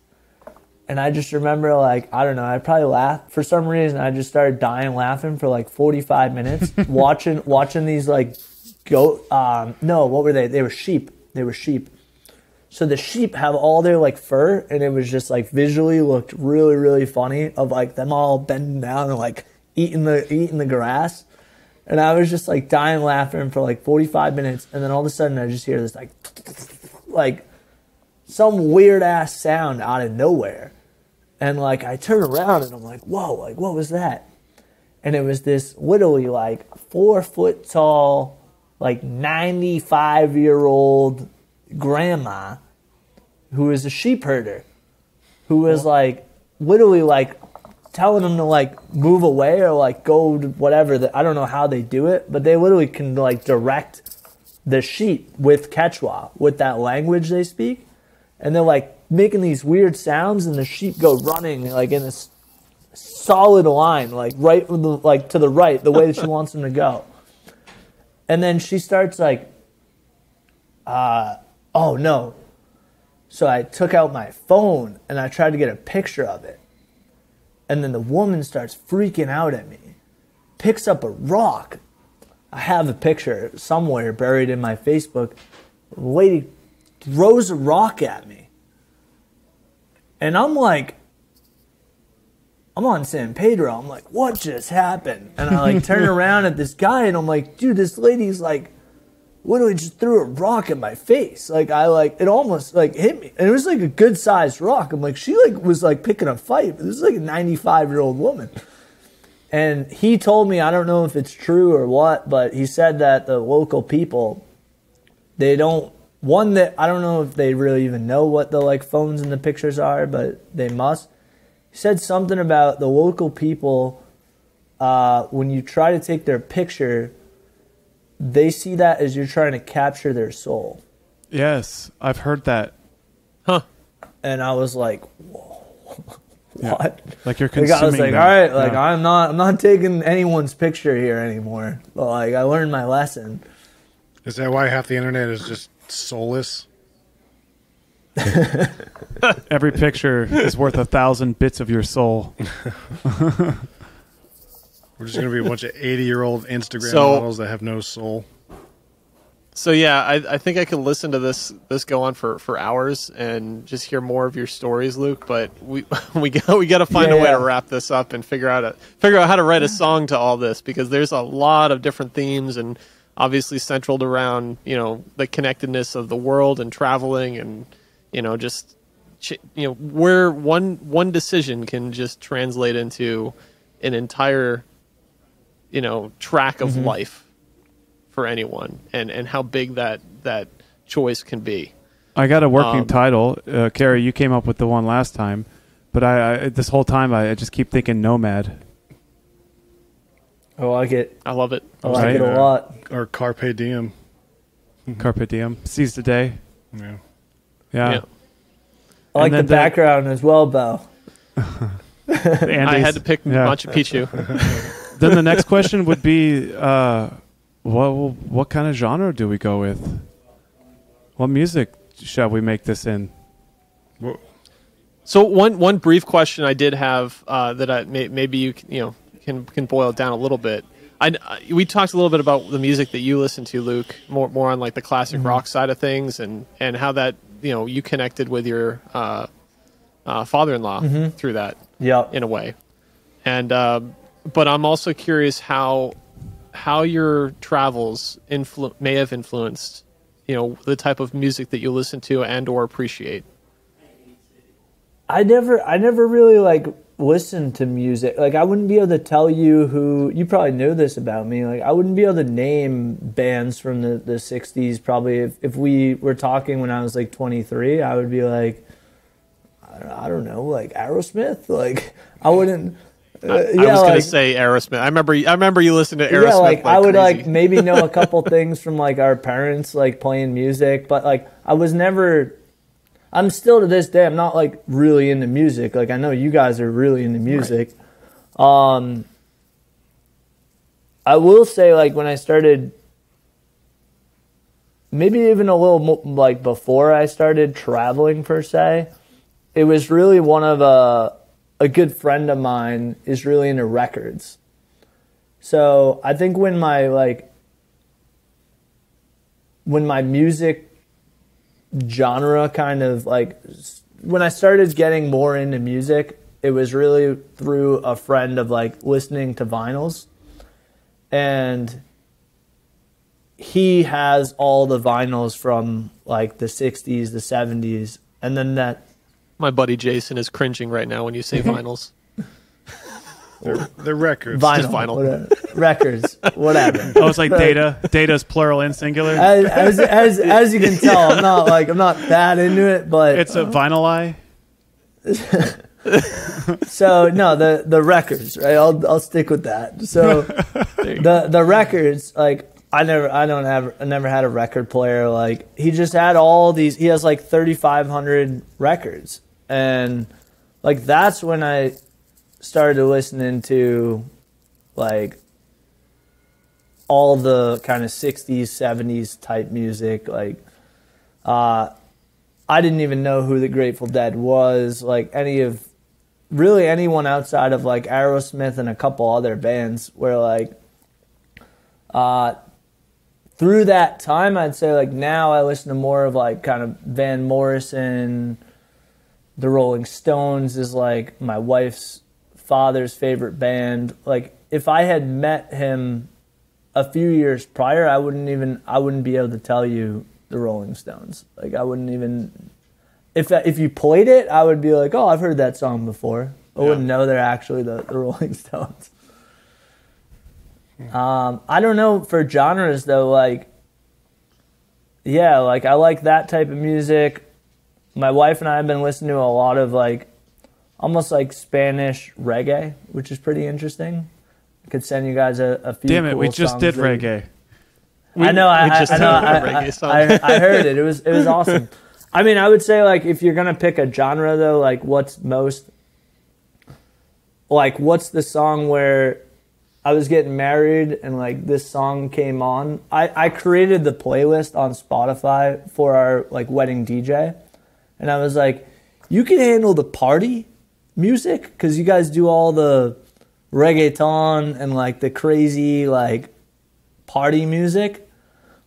And I just remember like, I don't know, I probably laughed. For some reason, I just started dying laughing for like 45 minutes, watching these like goat, no, what were they? They were sheep. So the sheep have all their like fur, and it was just like visually looked really, really funny of like them all bending down and like eating the grass. And I was just like dying laughing for like 45 minutes. And then all of a sudden I just hear this like some weird ass sound out of nowhere. And like I turn around and I'm like, whoa, like what was that? And it was this literally like 4 foot tall, like 95-year-old grandma who is a sheep herder, who was like literally like telling them to like move away or like go to whatever. I don't know how they do it, but they literally can like direct the sheep with Quechua, with that language they speak. And they're like making these weird sounds, and the sheep go running like in a solid line, like right with the, like to the right, the way that she wants them to go. And then she starts like, oh no. So I took out my phone and I tried to get a picture of it. And then the woman starts freaking out at me, picks up a rock. I have a picture somewhere buried in my Facebook. The lady throws a rock at me. And I'm like, I'm on San Pedro. I'm like, what just happened? And I like turn around at this guy and I'm like, dude, this lady's like, literally just threw a rock at my face. Like it almost like hit me. And it was like a good sized rock. I'm like, she like was like picking a fight. This is like a 95-year-old woman. And he told me, I don't know if it's true or what, but he said that the local people, they don't, that I don't know if they really even know what the like phones and the pictures are, but they must. He said something about the local people, when you try to take their picture, they see that as you're trying to capture their soul. Yes, I've heard that. Huh. And I was like, whoa, what? Yeah. Like you're consuming I was like, them. all right, like Yeah. I'm not taking anyone's picture here anymore. But like I learned my lesson. Is that why half the internet is just soulless? Every picture is worth 1,000 bits of your soul. We're just going to be a bunch of 80-year-old Instagram So- models that have no soul. So yeah, I think I could listen to this go on for hours and just hear more of your stories, Luke. But we got to find a way to wrap this up and figure out how to write a song to all this, because there's a lot of different themes and obviously centered around the connectedness of the world and traveling and just where one decision can just translate into an entire track of life for anyone, and how big that choice can be. I got a working title. Carrie, you came up with the one last time, but I this whole time I just keep thinking Nomad. I like it. I love it. I like it a lot. Or Carpe Diem. Carpe Diem. Seize the day. Yeah. Yeah. I like the then background as well, Bo. I had to pick Machu Picchu. Then the next question would be, what kind of genre do we go with? What music shall we make this in? Well, So one brief question I did have that maybe you can boil it down a little bit. We talked a little bit about the music that you listen to, Luke, more on like the classic rock side of things, and how that you connected with your father-in-law through that, in a way. And but I'm also curious how your travels may have influenced the type of music that you listen to and or appreciate. I never really like listened to music. Like I wouldn't be able to tell you who. You probably know this about me. Like I wouldn't be able to name bands from the 60s. Probably if we were talking when I was like 23, I would be like, I don't know, like Aerosmith. Like I wouldn't. I was going to say Aerosmith. I remember you listened to Aerosmith. Yeah, like I would crazy. like maybe know a couple things from like our parents like playing music, but like I was never. I'm still to this day, I'm not like really into music. Like I know you guys are really into music. Right. I will say like when I started, maybe even a little like before I started traveling per se, it was really one of a good friend of mine is really into records. So I think when my music genre kind of like, when I started getting more into music, it was really through a friend of like listening to vinyls. And he has all the vinyls from like the 60s, the 70s. And then My buddy Jason is cringing right now when you say vinyls. They're records. vinyl, Just vinyl. whatever, records, whatever. Oh, it's like data. Data's plural and singular. As you can tell, I'm not that into it, but It's a vinyl eye. so no, the records, right? I'll stick with that. So the records, like I never had a record player. Like he just had all these. He has like 3,500 records, and like that's when I started listening to like all the kind of 60s, 70s type music. Like I didn't even know who the Grateful Dead was, like really anyone outside of like Aerosmith and a couple other bands, where like through that time, I'd say like now I listen to more of like kind of Van Morrison. The Rolling Stones is like my wife's father's favorite band. Like, if I had met him a few years prior, I wouldn't be able to tell you the Rolling Stones. Like, I wouldn't even, if you played it, I would be like, oh, I've heard that song before. I wouldn't know they're actually the Rolling Stones. I don't know for genres though, like, yeah, like I like that type of music. My wife and I have been listening to a lot of like almost like Spanish reggae, which is pretty interesting. I could send you guys a few. Damn it, cool we just did reggae. I know, I heard it. It was awesome. I mean, I would say like if you're gonna pick a genre though, like what's the song where I was getting married and like this song came on. I created the playlist on Spotify for our like wedding DJ, and I was like, you can handle the party music because you guys do all the reggaeton and like the crazy like party music.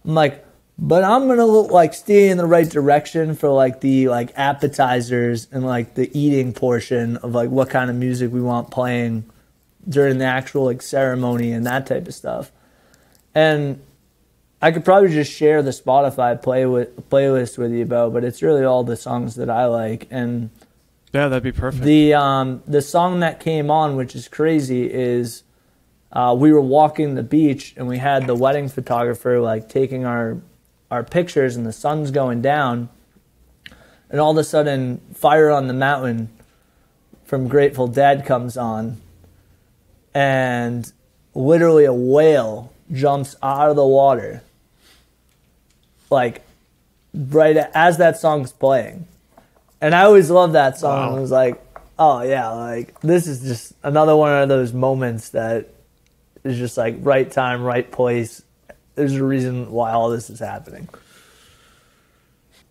I'm like, but I'm gonna like steer in the right direction for like the like appetizers and like the eating portion of like what kind of music we want playing during the actual like ceremony and that type of stuff. And I could probably just share the Spotify playlist with you, Bo, but it's really all the songs that I like. And yeah, that'd be perfect. The song that came on, which is crazy, is we were walking the beach and we had the wedding photographer like taking our pictures and the sun's going down, and all of a sudden Fire on the Mountain from Grateful Dead comes on, and literally a whale jumps out of the water, like right as that song's playing. And I always loved that song. Wow. I was like, oh yeah, like this is just another one of those moments that is just like right time, right place. There's a reason why all this is happening.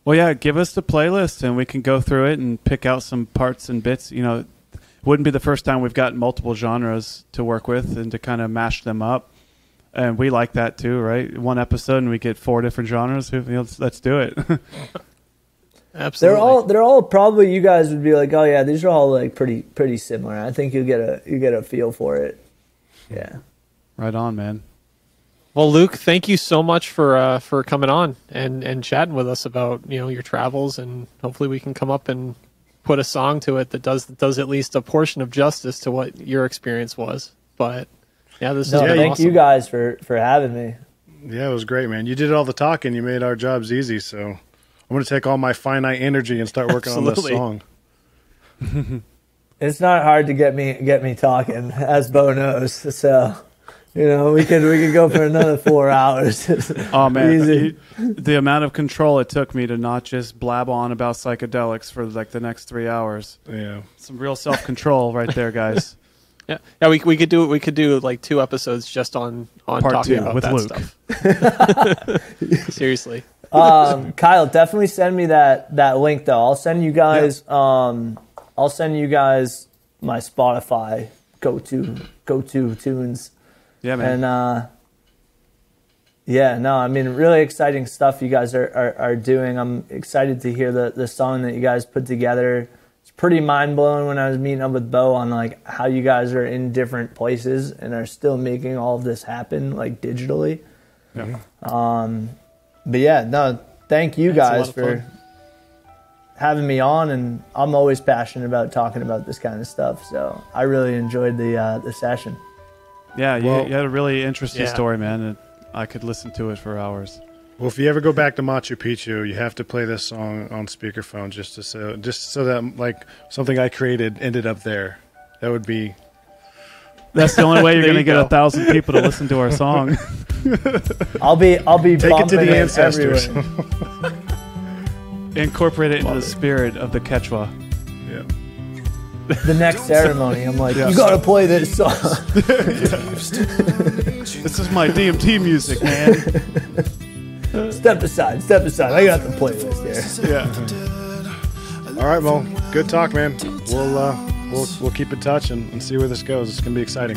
Well, yeah, give us the playlist and we can go through it and pick out some parts and bits. You know, wouldn't be the first time we've got multiple genres to work with and to kind of mash them up. And we like that too, right? One episode and we get 4 different genres. You know, let's do it. Absolutely. They're all probably, you guys would be like, oh yeah, these are all like pretty similar. I think you get a feel for it. Yeah. Right on, man. Well, Luke, thank you so much for coming on and chatting with us about, you know, your travels, and hopefully we can come up and put a song to it that does at least a portion of justice to what your experience was. But yeah, this is thank awesome. you guys for having me. Yeah, it was great, man. You did all the talking. You made our jobs easy. So I'm going to take all my finite energy and start working on this song. It's not hard to get me talking, as Bo knows. So, you know, we could go for another 4 hours. Oh man, the amount of control it took me to not just blab on about psychedelics for like the next 3 hours. Yeah, some real self-control right there, guys. Yeah, we could do like 2 episodes just on Part talking 2 about with that Luke. stuff. Seriously. Kyle, definitely send me that link though. I'll send you guys my Spotify go-to tunes. Yeah, man. And I mean, really exciting stuff you guys are doing. I'm excited to hear the song that you guys put together. It's pretty mind-blowing when I was meeting up with Bo on like how you guys are in different places and are still making all of this happen like digitally. Yeah. But yeah, no, thank you guys for having me on, and I'm always passionate about talking about this kind of stuff. So I really enjoyed the session. Yeah, you had a really interesting story, man. And I could listen to it for hours. Well, if you ever go back to Machu Picchu, you have to play this song on speakerphone just so that like something I created ended up there. That would be. That's the only way you're going to get 1,000 people to listen to our song. I'll be take it to the ancestors. Incorporate it into the spirit of the Quechua. Yeah. The next ceremony, I'm like, you got to play this song. This is my DMT music, man. Step aside. I got the playlist here. Yeah. All right, well, good talk, man. We'll keep in touch and see where this goes. It's gonna be exciting.